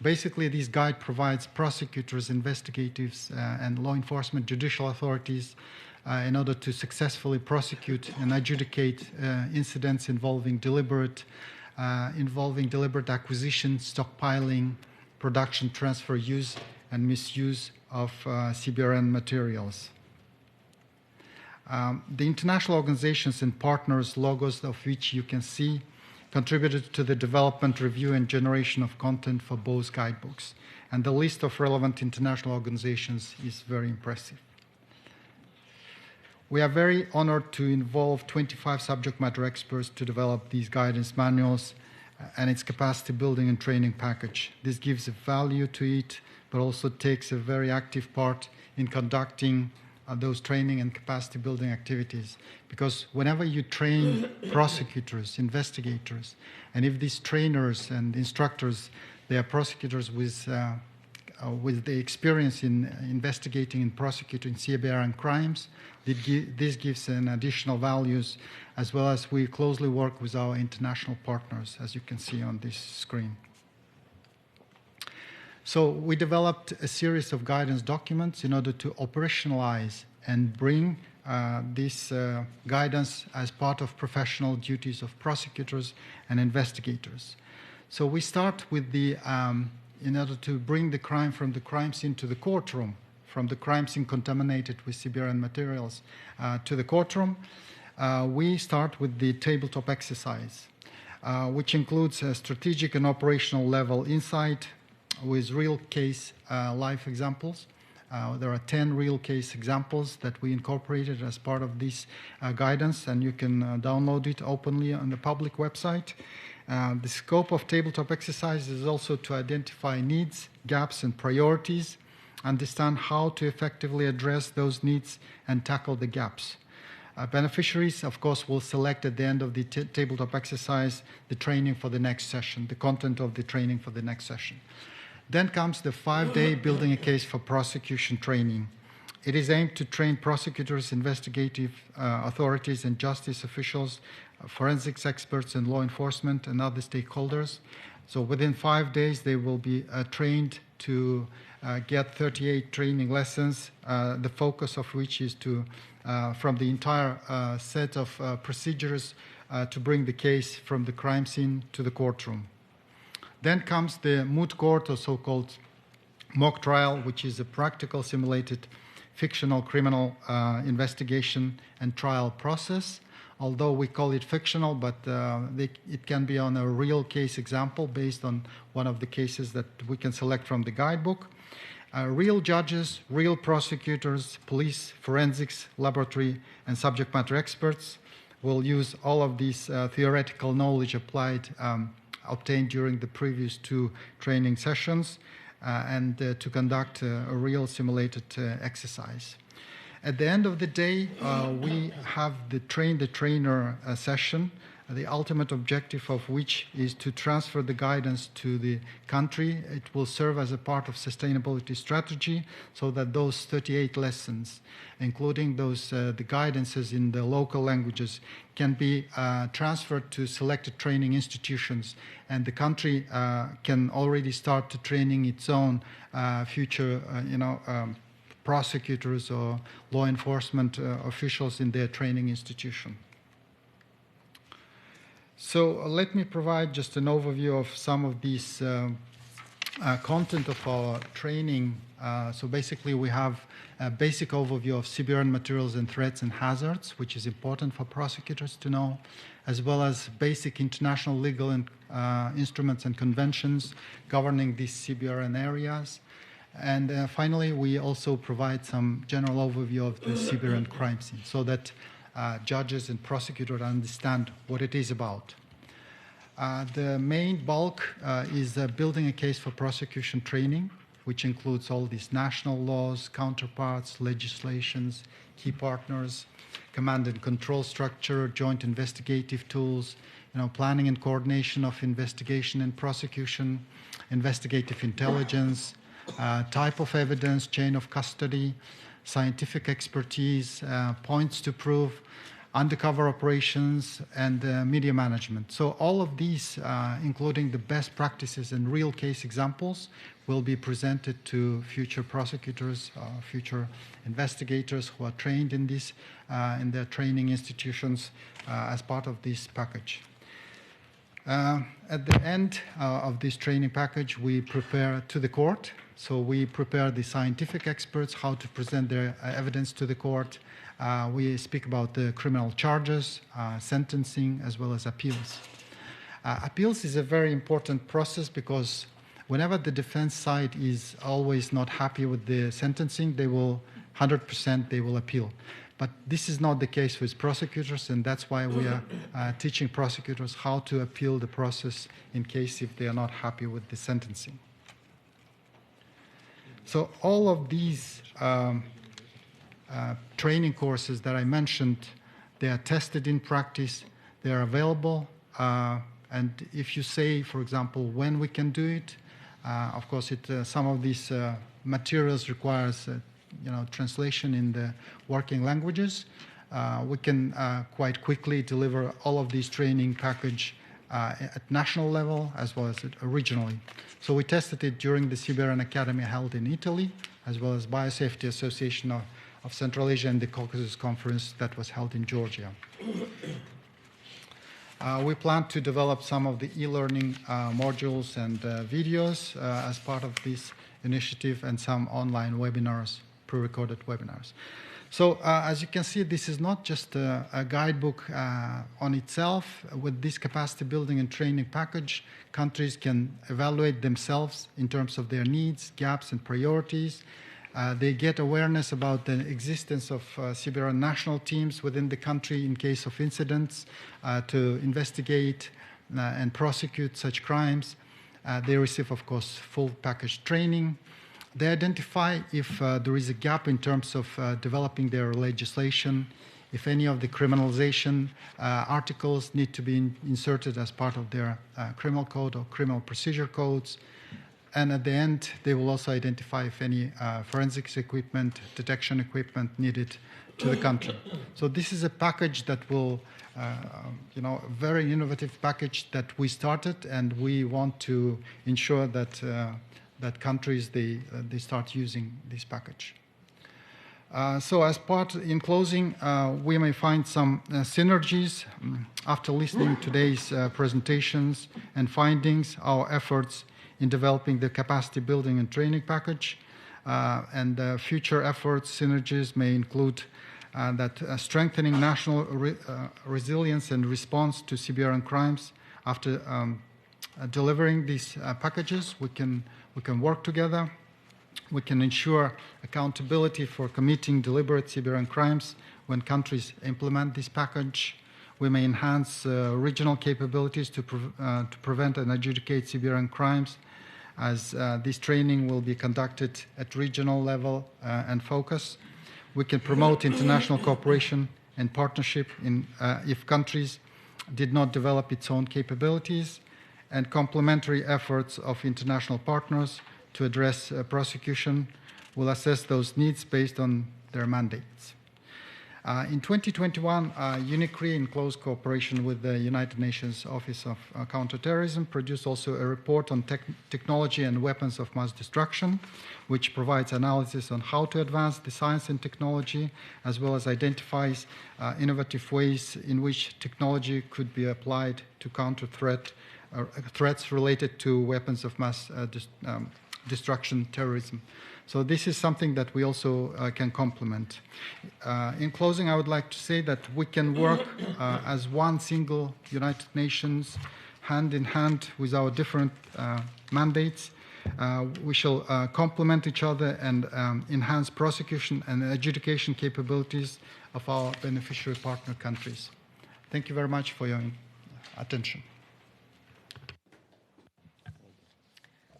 Basically, this guide provides prosecutors, investigators, and law enforcement judicial authorities in order to successfully prosecute and adjudicate incidents involving deliberate acquisition, stockpiling, production, transfer, use, and misuse of CBRN materials. The international organizations and partners, logos of which you can see, contributed to the development, review, and generation of content for both guidebooks. And the list of relevant international organizations is very impressive. We are very honored to involve 25 subject matter experts to develop these guidance manuals and its capacity building and training package. This gives a value to it, but also takes a very active part in conducting those training and capacity building activities. Because whenever you train prosecutors, investigators, and if these trainers and instructors, they are prosecutors with the experience in investigating and prosecuting CBRN crimes, this gives an additional values, as well as we closely work with our international partners, as you can see on this screen. So we developed a series of guidance documents in order to operationalize and bring this guidance as part of professional duties of prosecutors and investigators. So we start with the, in order to bring the crime from the crime scene to the courtroom, from the crime scene contaminated with CBRN materials to the courtroom, we start with the tabletop exercise, which includes a strategic and operational level insight with real case life examples. There are 10 real case examples that we incorporated as part of this guidance, and you can download it openly on the public website. The scope of tabletop exercise is also to identify needs, gaps, and priorities, understand how to effectively address those needs and tackle the gaps. Beneficiaries, of course, will select at the end of the tabletop exercise the training for the next session, the content of the training for the next session. Then comes the 5-day building a case for prosecution training. It is aimed to train prosecutors, investigative authorities, and justice officials, forensics experts, and law enforcement, and other stakeholders. So within 5 days, they will be trained to get 38 training lessons, the focus of which is to, from the entire set of procedures, to bring the case from the crime scene to the courtroom. Then comes the moot court, or so-called mock trial, which is a practical simulated fictional criminal investigation and trial process. Although we call it fictional, but it can be on a real case example based on one of the cases that we can select from the guidebook. Real judges, real prosecutors, police, forensics, laboratory, and subject matter experts will use all of these theoretical knowledge applied obtained during the previous 2 training sessions and to conduct a real simulated exercise. At the end of the day, we have the train-the-trainer session, the ultimate objective of which is to transfer the guidance to the country. It will serve as a part of sustainability strategy so that those 38 lessons, including those the guidances in the local languages, can be transferred to selected training institutions, and the country can already start to training its own future, prosecutors or law enforcement officials in their training institution. So let me provide just an overview of some of these content of our training. So basically we have a basic overview of CBRN materials and threats and hazards, which is important for prosecutors to know, as well as basic international legal and, instruments and conventions governing these CBRN areas. And finally, we also provide some general overview of the CBRN crime scene so that judges and prosecutors understand what it is about. The main bulk is building a case for prosecution training, which includes all these national laws, counterparts, legislations, key partners, command and control structure, joint investigative tools, planning and coordination of investigation and prosecution, investigative intelligence, type of evidence, chain of custody, scientific expertise, points to prove, undercover operations, and media management. So all of these, including the best practices and real case examples, will be presented to future prosecutors, future investigators who are trained in this, in their training institutions as part of this package. At the end of this training package, we prepare to the court. So we prepare the scientific experts how to present their evidence to the court. We speak about the criminal charges, sentencing, as well as appeals. Appeals is a very important process because whenever the defense side is always not happy with the sentencing, they will 100% they will appeal. But this is not the case with prosecutors, and that's why we are teaching prosecutors how to appeal the process in case if they are not happy with the sentencing. So all of these training courses that I mentioned, they are tested in practice, they are available, and if you say, for example, when we can do it, of course, some of these materials requires translation in the working languages. We can quite quickly deliver all of these training package at national level as well as regionally. So we tested it during the CBRN Academy held in Italy, as well as Biosafety Association of Central Asia and the Caucasus Conference that was held in Georgia. We plan to develop some of the e-learning modules and videos as part of this initiative and some online webinars, pre-recorded webinars. So as you can see, this is not just a guidebook on itself. With this capacity building and training package, countries can evaluate themselves in terms of their needs, gaps, and priorities. They get awareness about the existence of CBRN national teams within the country in case of incidents to investigate and prosecute such crimes. They receive, of course, full package training. They identify if there is a gap in terms of developing their legislation, if any of the criminalization articles need to be inserted as part of their criminal code or criminal procedure codes. And at the end, they will also identify if any forensics equipment, detection equipment needed to the country. So this is a package that will, a very innovative package that we started, and we want to ensure that that countries, they start using this package. So as part, in closing, we may find some synergies after listening to today's presentations and findings, our efforts in developing the capacity building and training package, and future efforts, synergies may include that strengthening national resilience and response to CBRN crimes. After delivering these packages, we can work together. We can ensure accountability for committing deliberate CBRN crimes when countries implement this package. We may enhance regional capabilities to prevent and adjudicate CBRN crimes, as this training will be conducted at regional level and focus. We can promote international cooperation and partnership if countries did not develop its own capabilities, and complementary efforts of international partners to address prosecution will assess those needs based on their mandates. In 2021, UNICRI, in close cooperation with the United Nations Office of Counterterrorism, produced also a report on technology and weapons of mass destruction, which provides analysis on how to advance the science and technology, as well as identifies innovative ways in which technology could be applied to counter threats related to weapons of mass destruction terrorism. So this is something that we also can complement. In closing, I would like to say that we can work as one single United Nations, hand in hand with our different mandates. We shall complement each other and enhance prosecution and adjudication capabilities of our beneficiary partner countries. Thank you very much for your attention.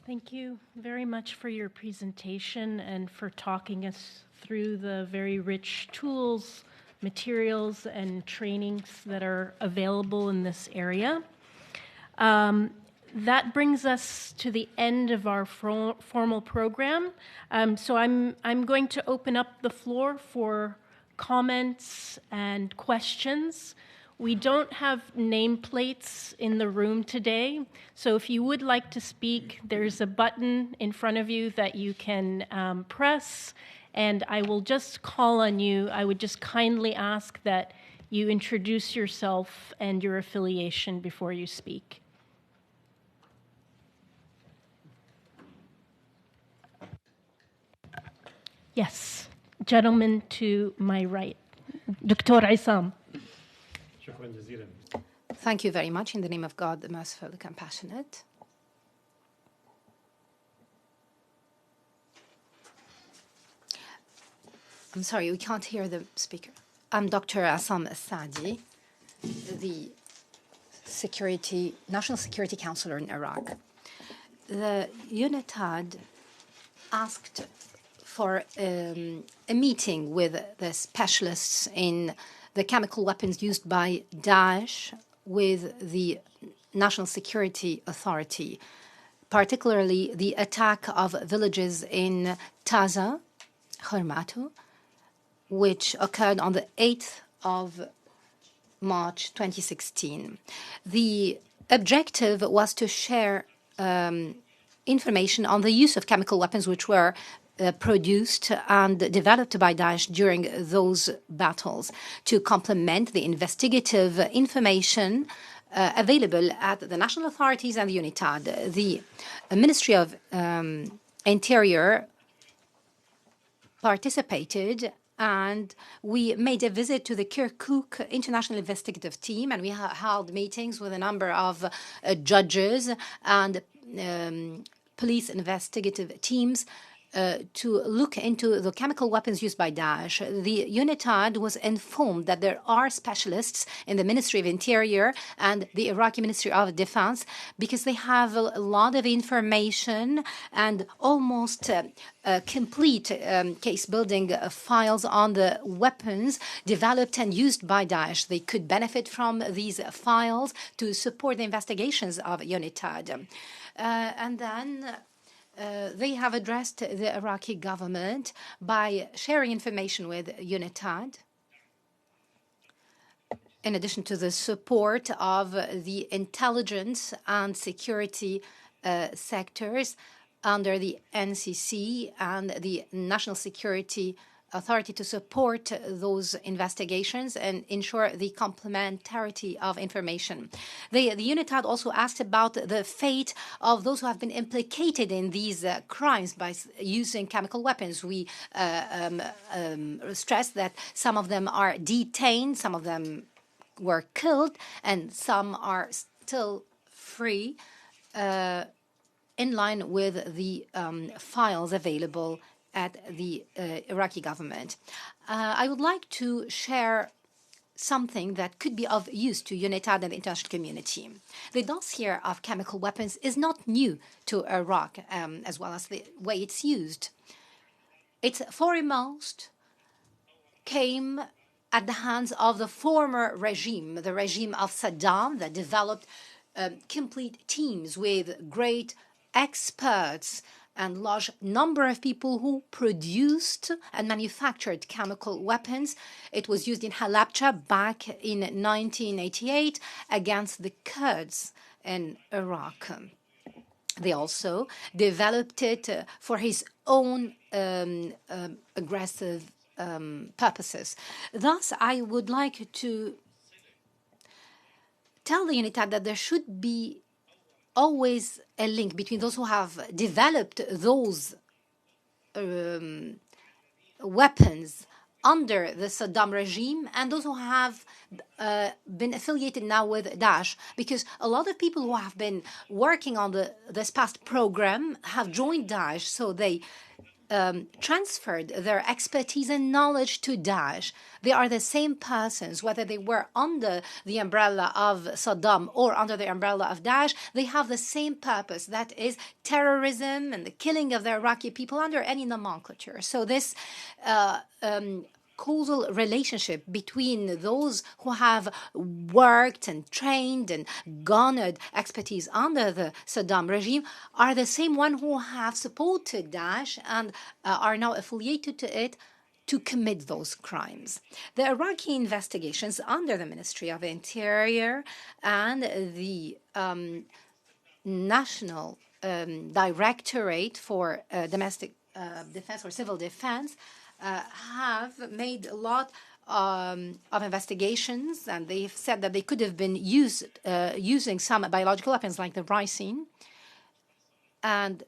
Thank you very much for your presentation and for talking us through the very rich tools, materials, and trainings that are available in this area. That brings us to the end of our formal program. So I'm going to open up the floor for comments and questions. We don't have nameplates in the room today, so if you would like to speak, there's a button in front of you that you can press, and I will just call on you. I would just kindly ask that you introduce yourself and your affiliation before you speak. Yes, gentleman to my right, Dr. Isam. Thank you very much. In the name of God, the merciful, the compassionate. I'm sorry, we can't hear the speaker. I'm Dr. Assam Assadi, the National Security Counselor in Iraq. The UNITAD asked for a meeting with the specialists in the chemical weapons used by Daesh with the National Security Authority, particularly the attack of villages in Taza, Hormatu, which occurred on the 8th of March 2016. The objective was to share information on the use of chemical weapons which were produced and developed by Daesh during those battles, to complement the investigative information available at the national authorities and the UNITAD. The Ministry of Interior participated, and we made a visit to the Kirkuk International Investigative Team, and we held meetings with a number of judges and police investigative teams to look into the chemical weapons used by Daesh. The UNITAD was informed that there are specialists in the Ministry of Interior and the Iraqi Ministry of Defense, because they have a lot of information and almost complete case-building files on the weapons developed and used by Daesh. They could benefit from these files to support the investigations of UNITAD. And then they have addressed the Iraqi government by sharing information with UNITAD, in addition to the support of the intelligence and security sectors under the NCC and the National Security Authority, to support those investigations and ensure the complementarity of information. The UNITAD also asked about the fate of those who have been implicated in these crimes by using chemical weapons. We stress that some of them are detained, some of them were killed, and some are still free, in line with the files available at the Iraqi government. I would like to share something that could be of use to UNITAD and the international community. The dossier of chemical weapons is not new to Iraq, as well as the way it's used. Its foremost came at the hands of the former regime, the regime of Saddam, that developed complete teams with great experts and large number of people who produced and manufactured chemical weapons. It was used in Halabja back in 1988 against the Kurds in Iraq. They also developed it for his own aggressive purposes. Thus, I would like to tell the UNITAD that there should be always a link between those who have developed those weapons under the Saddam regime and those who have been affiliated now with Daesh, because a lot of people who have been working on this past program have joined Daesh, so they transferred their expertise and knowledge to Daesh. They are the same persons, whether they were under the umbrella of Saddam or under the umbrella of Daesh. They have the same purpose, that is terrorism and the killing of the Iraqi people under any nomenclature. So this causal relationship between those who have worked and trained and garnered expertise under the Saddam regime are the same one who have supported Daesh and are now affiliated to it to commit those crimes. The Iraqi investigations under the Ministry of Interior and the National Directorate for Domestic Defense or Civil Defense have made a lot of investigations, and they've said that they could have been using some biological weapons like the ricin. And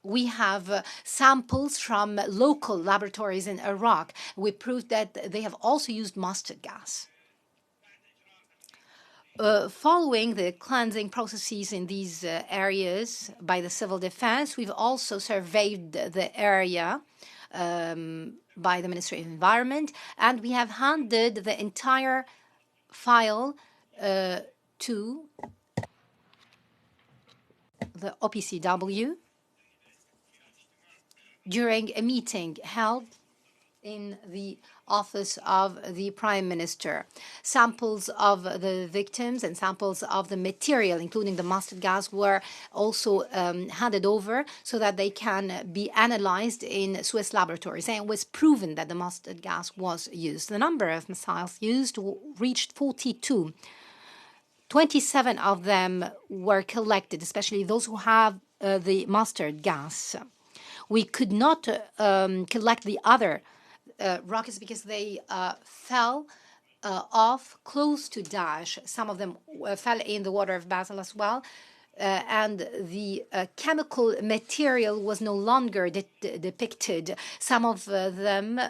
we have samples from local laboratories in Iraq. We proved that they have also used mustard gas. Following the cleansing processes in these areas by the civil defense, we've also surveyed the area by the Ministry of Environment, and we have handed the entire file to the OPCW during a meeting held in the office of the Prime Minister. Samples of the victims and samples of the material, including the mustard gas, were also handed over so that they can be analyzed in Swiss laboratories. And it was proven that the mustard gas was used. The number of missiles used reached 42. 27 of them were collected, especially those who have the mustard gas. We could not collect the other rockets because they fell off close to Daesh. Some of them fell in the water of Basel as well. And the chemical material was no longer depicted. Some of them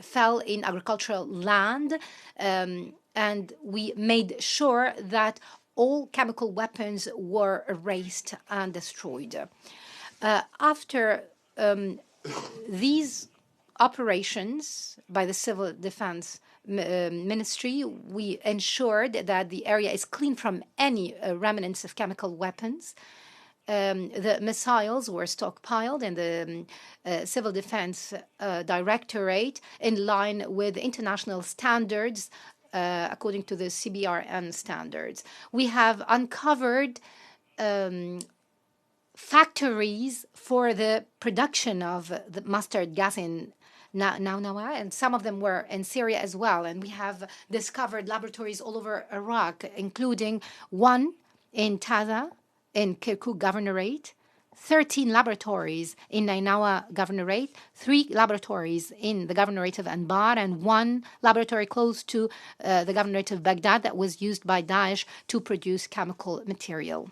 fell in agricultural land, and we made sure that all chemical weapons were erased and destroyed. After these operations by the Civil Defense Ministry, we ensured that the area is clean from any remnants of chemical weapons. The missiles were stockpiled in the Civil Defense Directorate in line with international standards according to the CBRN standards. We have uncovered factories for the production of the mustard gas in Nainawa, and some of them were in Syria as well. And we have discovered laboratories all over Iraq, including one in Taza, in Kirkuk Governorate, 13 laboratories in Nainawa Governorate, 3 laboratories in the Governorate of Anbar, and 1 laboratory close to the Governorate of Baghdad that was used by Daesh to produce chemical material.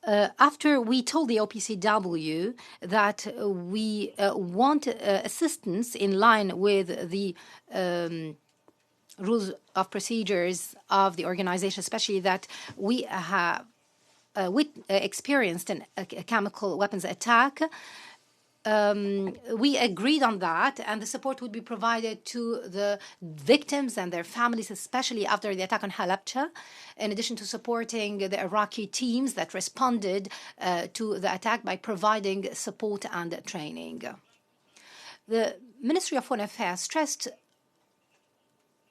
After we told the OPCW that we want assistance in line with the rules of procedures of the organization, especially that we have experienced a chemical weapons attack, we agreed on that, and the support would be provided to the victims and their families, especially after the attack on Halabja, in addition to supporting the Iraqi teams that responded to the attack by providing support and training. The Ministry of Foreign Affairs stressed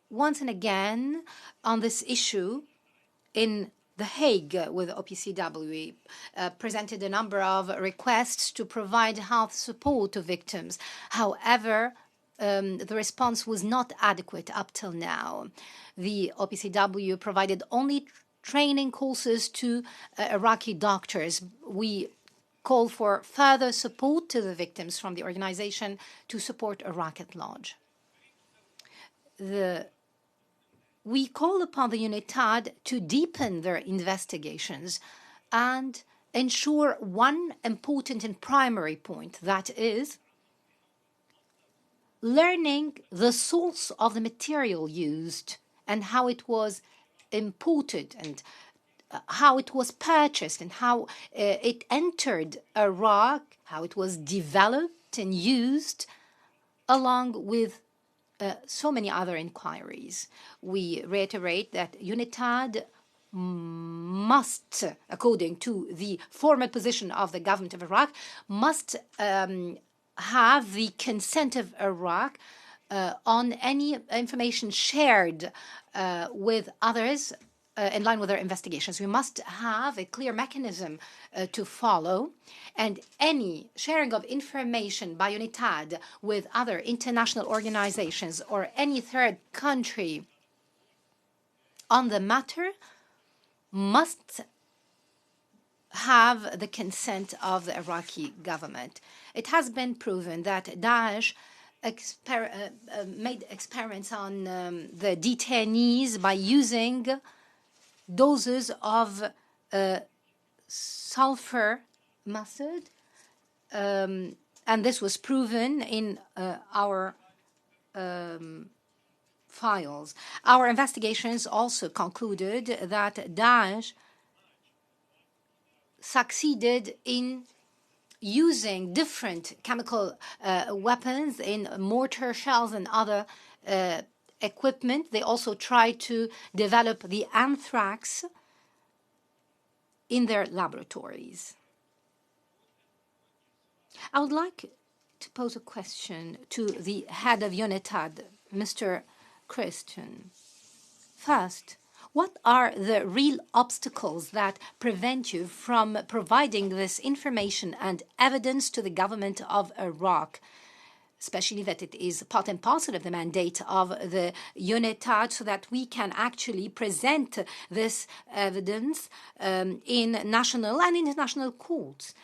once and again on this issue in The Hague with OPCW presented a number of requests to provide health support to victims. However, the response was not adequate up till now. The OPCW provided only training courses to Iraqi doctors. We call for further support to the victims from the organization to support Iraq at large. We call upon the UNITAD to deepen their investigations and ensure one important and primary point, that is, learning the source of the material used and how it was imported and how it was purchased and how it entered Iraq, how it was developed and used, along with so many other inquiries. We reiterate that UNITAD must, according to the formal position of the government of Iraq, must have the consent of Iraq on any information shared with others in line with their investigations. We must have a clear mechanism to follow, and any sharing of information by UNITAD with other international organizations or any third country on the matter must have the consent of the Iraqi government. It has been proven that Daesh made experiments on the detainees by using doses of sulfur method, and this was proven in our files. Our investigations also concluded that Daesh succeeded in using different chemical weapons in mortar shells and other equipment. They also tried to develop the anthrax in their laboratories. I would like to pose a question to the head of UNITAD, Mr. Christian. First, what are the real obstacles that prevent you from providing this information and evidence to the government of Iraq, especially that it is part and parcel of the mandate of the UNITAD, so that we can actually present this evidence in national and international courts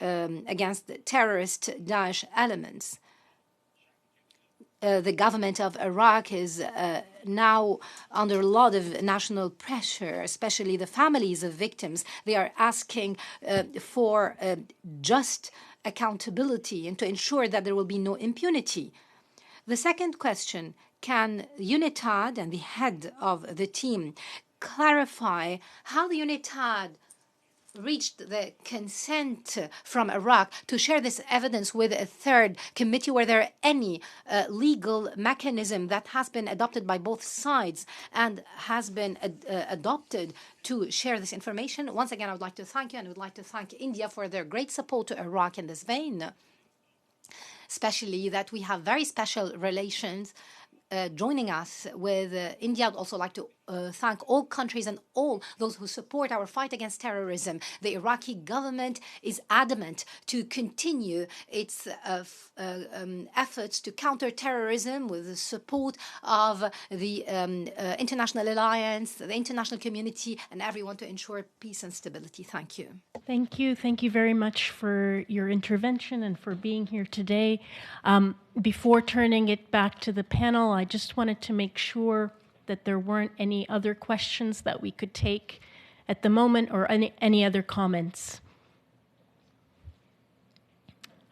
against terrorist Daesh elements? The government of Iraq is now under a lot of national pressure, especially the families of victims. They are asking for just accountability and to ensure that there will be no impunity. The second question, can UNITAD and the head of the team clarify how the UNITAD reached the consent from Iraq to share this evidence with a third committee? Were there any legal mechanism that has been adopted by both sides and has been adopted to share this information? Once again, I would like to thank you, and I would like to thank India for their great support to Iraq in this vein, especially that we have very special relations joining us with India. I'd also like to thank all countries and all those who support our fight against terrorism. The Iraqi government is adamant to continue its efforts to counter terrorism with the support of the international alliance, the international community, and everyone to ensure peace and stability. Thank you. Thank you. Thank you very much for your intervention and for being here today. Before turning it back to the panel, I just wanted to make sure that there weren't any other questions that we could take at the moment, or any other comments.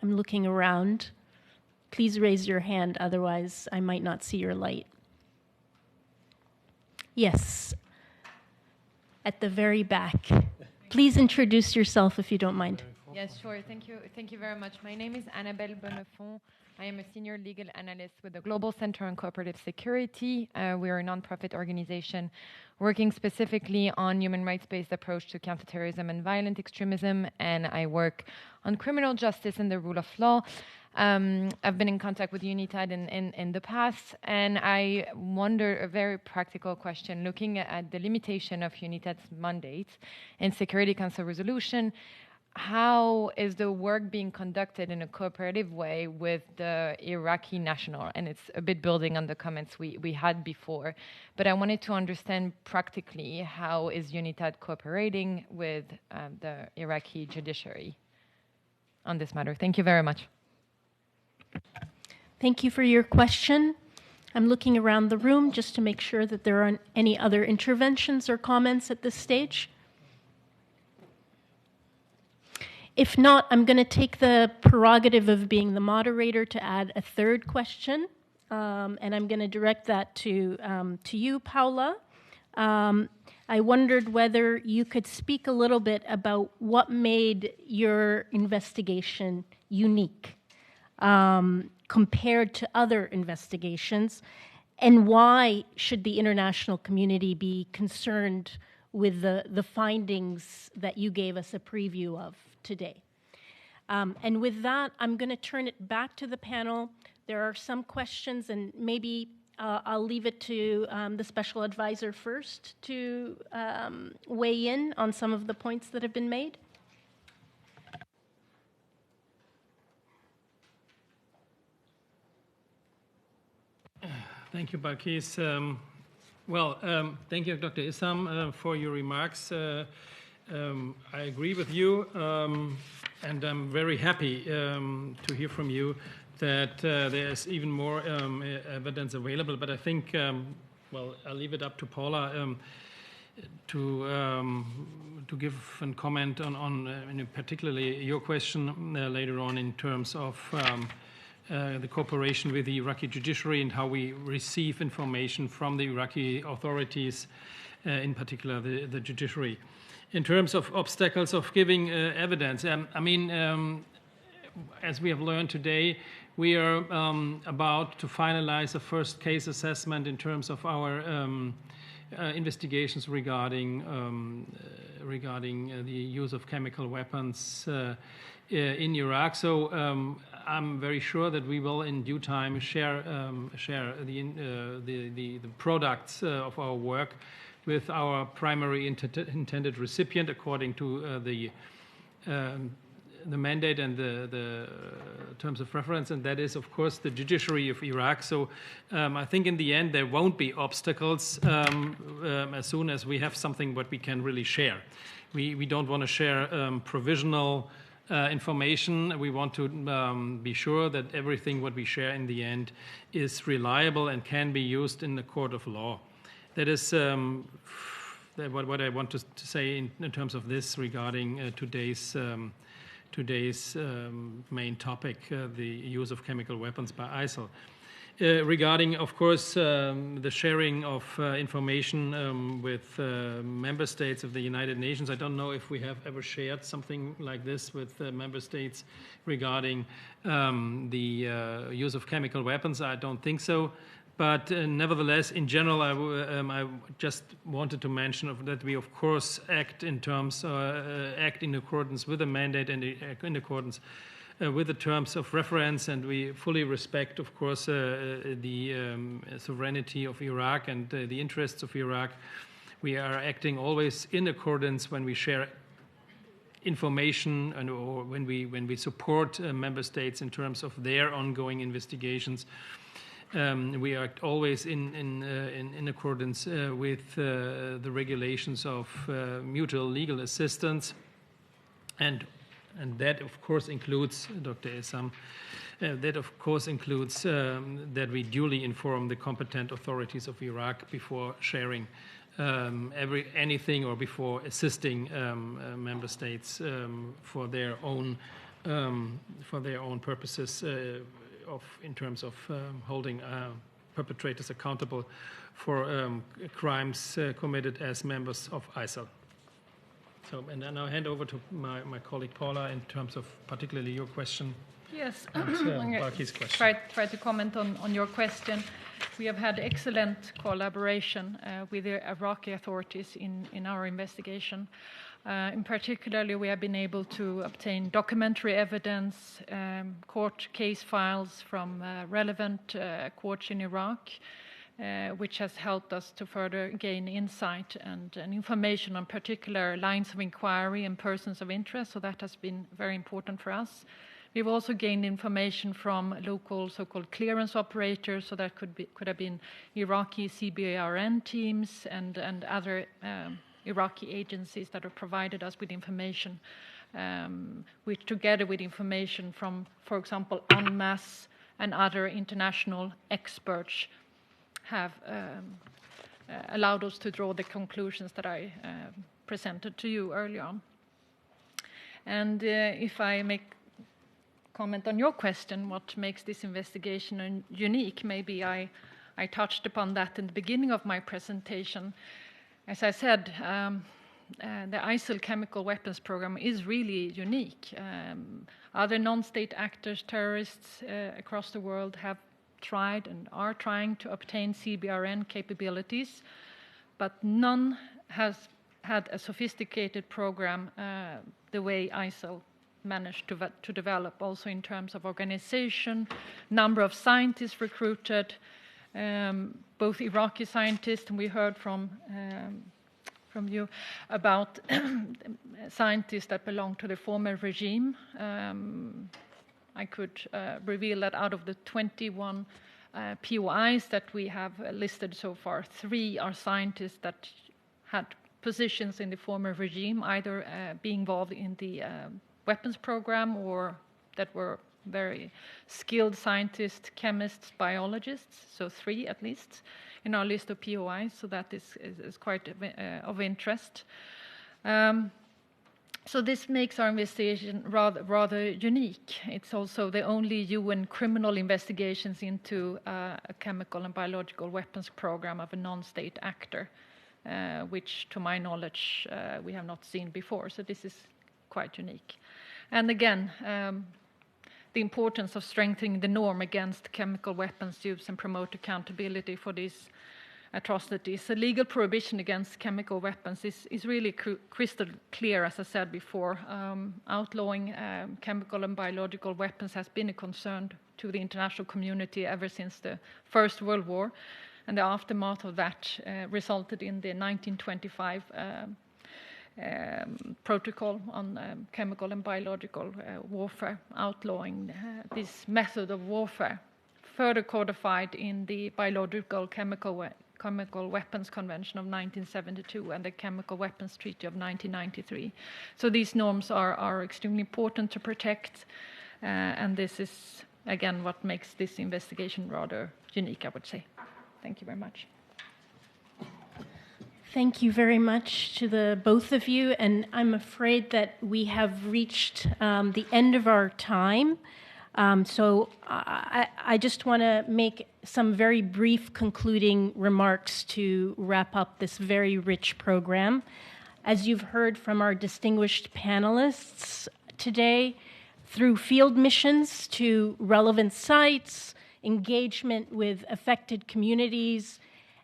I'm looking around. Please raise your hand, otherwise I might not see your light. Yes, at the very back. Please introduce yourself if you don't mind. Yes, sure. Thank you. Thank you very much. My name is Annabelle Bonnefond. I am a senior legal analyst with the Global Center on Cooperative Security. We are a nonprofit organization working specifically on human rights-based approach to counterterrorism and violent extremism, and I work on criminal justice and the rule of law. I've been in contact with UNITAD in the past, and I wonder a very practical question, looking at the limitation of UNITAD's mandate in Security Council resolution. How is the work being conducted in a cooperative way with the Iraqi national? And it's a bit building on the comments we had before, but I wanted to understand practically how is UNITAD cooperating with the Iraqi judiciary on this matter. Thank you very much. Thank you for your question. I'm looking around the room just to make sure that there aren't any other interventions or comments at this stage. If not, I'm going to take the prerogative of being the moderator to add a third question, and I'm going to direct that to you, Paula. I wondered whether you could speak a little bit about what made your investigation unique compared to other investigations, and why should the international community be concerned with the findings that you gave us a preview of today. And with that, I'm going to turn it back to the panel. There are some questions, and maybe I'll leave it to the special advisor first to weigh in on some of the points that have been made. Thank you, Balkis. Thank you, Dr. Issam, for your remarks. I agree with you, and I'm very happy to hear from you that there's even more evidence available. But I think, I'll leave it up to Paula to give a comment on particularly your question later on in terms of the cooperation with the Iraqi judiciary and how we receive information from the Iraqi authorities, in particular the judiciary. In terms of obstacles of giving evidence, as we have learned today, we are about to finalize a first case assessment in terms of our investigations regarding the use of chemical weapons in Iraq. So I'm very sure that we will, in due time, share the products of our work with our primary intended recipient according to the mandate and the terms of reference, and that is, of course, the judiciary of Iraq. So I think in the end there won't be obstacles as soon as we have something what we can really share. We don't want to share provisional information. We want to be sure that everything what we share in the end is reliable and can be used in the court of law. That is what I want to say in terms of this regarding today's main topic, the use of chemical weapons by ISIL. Regarding, of course, the sharing of information with member states of the United Nations, I don't know if we have ever shared something like this with member states regarding the use of chemical weapons. I don't think so. But nevertheless, in general, I just wanted to mention that we, of course, act in accordance with the mandate and in accordance with the terms of reference, and we fully respect, of course, the sovereignty of Iraq and the interests of Iraq. We are acting always in accordance when we share information or when we support member states in terms of their ongoing investigations. We act always in accordance with the regulations of mutual legal assistance, and that, of course, includes, Dr. Issam, that, of course, includes that we duly inform the competent authorities of Iraq before sharing anything or before assisting member states for their own purposes. In terms of holding perpetrators accountable for crimes committed as members of ISIL. So, and then I'll hand over to my colleague Paula in terms of particularly your question. Yes, Balkis' question. Try to comment on your question. We have had excellent collaboration with the Iraqi authorities in our investigation. In particular, we have been able to obtain documentary evidence, court case files from relevant courts in Iraq, which has helped us to further gain insight and information on particular lines of inquiry and persons of interest. So that has been very important for us. We've also gained information from local so-called clearance operators, so that could have been Iraqi CBRN teams and other Iraqi agencies that have provided us with information, which together with information from, for example, UNMAS and other international experts have allowed us to draw the conclusions that I presented to you earlier on. And if I make comment on your question, what makes this investigation unique, maybe I touched upon that in the beginning of my presentation. As I said, the ISIL chemical weapons program is really unique. Other non-state actors, terrorists across the world have tried and are trying to obtain CBRN capabilities, but none has had a sophisticated program the way ISIL managed to develop, also in terms of organization, number of scientists recruited, both Iraqi scientists, and we heard from you about scientists that belong to the former regime. I could reveal that out of the 21 POIs that we have listed so far, 3 are scientists that had positions in the former regime, either being involved in the weapons program or that were very skilled scientists, chemists, biologists, so 3 at least in our list of POIs, so that is quite of interest. So this makes our investigation rather unique. It's also the only UN criminal investigations into a chemical and biological weapons program of a non-state actor, which to my knowledge we have not seen before, so this is quite unique. And again, the importance of strengthening the norm against chemical weapons use and promote accountability for these atrocities. The legal prohibition against chemical weapons is really crystal clear, as I said before. Outlawing chemical and biological weapons has been a concern to the international community ever since the First World War, and the aftermath of that resulted in the 1925 protocol on chemical and biological warfare, outlawing this method of warfare, further codified in the Biological Chemical Weapons Convention of 1972 and the Chemical Weapons Treaty of 1993. So these norms are extremely important to protect, and this is, again, what makes this investigation rather unique, I would say. Thank you very much. Thank you very much to the both of you, and I'm afraid that we have reached the end of our time. So I just want to make some very brief concluding remarks to wrap up this very rich program. As you've heard from our distinguished panelists today, through field missions to relevant sites, engagement with affected communities,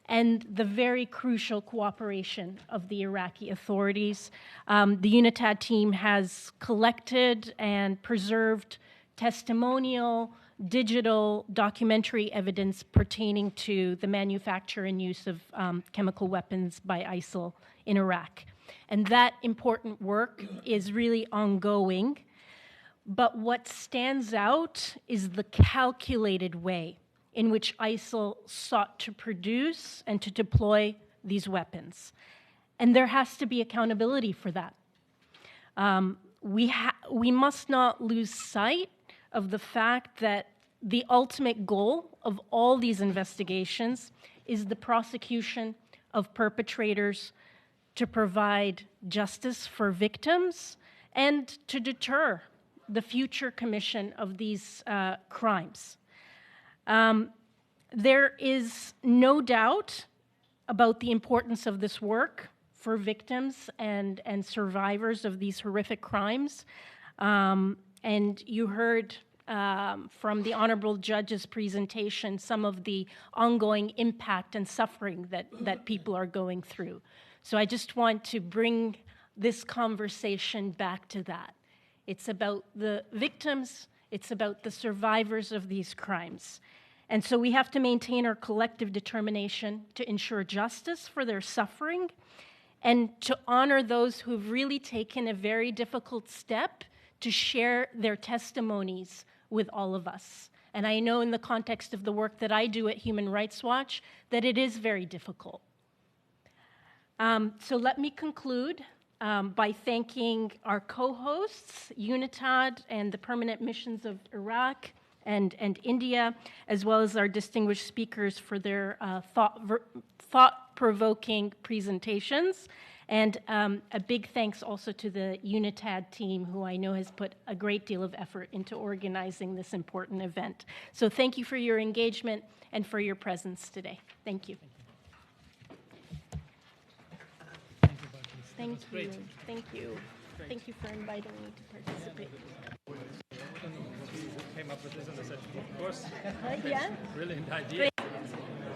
and the very crucial cooperation of the Iraqi authorities, the UNITAD team has collected and preserved testimonial, digital, documentary evidence pertaining to the manufacture and use of chemical weapons by ISIL in Iraq. And that important work is really ongoing. But what stands out is the calculated way in which ISIL sought to produce and to deploy these weapons. And there has to be accountability for that. We must not lose sight of the fact that the ultimate goal of all these investigations is the prosecution of perpetrators, to provide justice for victims, and to deter the future commission of these crimes. There is no doubt about the importance of this work for victims and survivors of these horrific crimes. And you heard from the Honorable Judge's presentation some of the ongoing impact and suffering that people are going through. So I just want to bring this conversation back to that. It's about the victims, it's about the survivors of these crimes. And so we have to maintain our collective determination to ensure justice for their suffering and to honor those who've really taken a very difficult step to share their testimonies with all of us. And I know in the context of the work that I do at Human Rights Watch that it is very difficult. So let me conclude by thanking our co-hosts, UNITAD and the permanent missions of Iraq and India, as well as our distinguished speakers for their thought-provoking presentations. And a big thanks also to the UNITAD team, who I know has put a great deal of effort into organizing this important event. So thank you for your engagement and for your presence today. Thank you. Thank you. Thank you. Thank you for inviting me to participate. Came up with this and I said, of course. Yeah? Brilliant idea.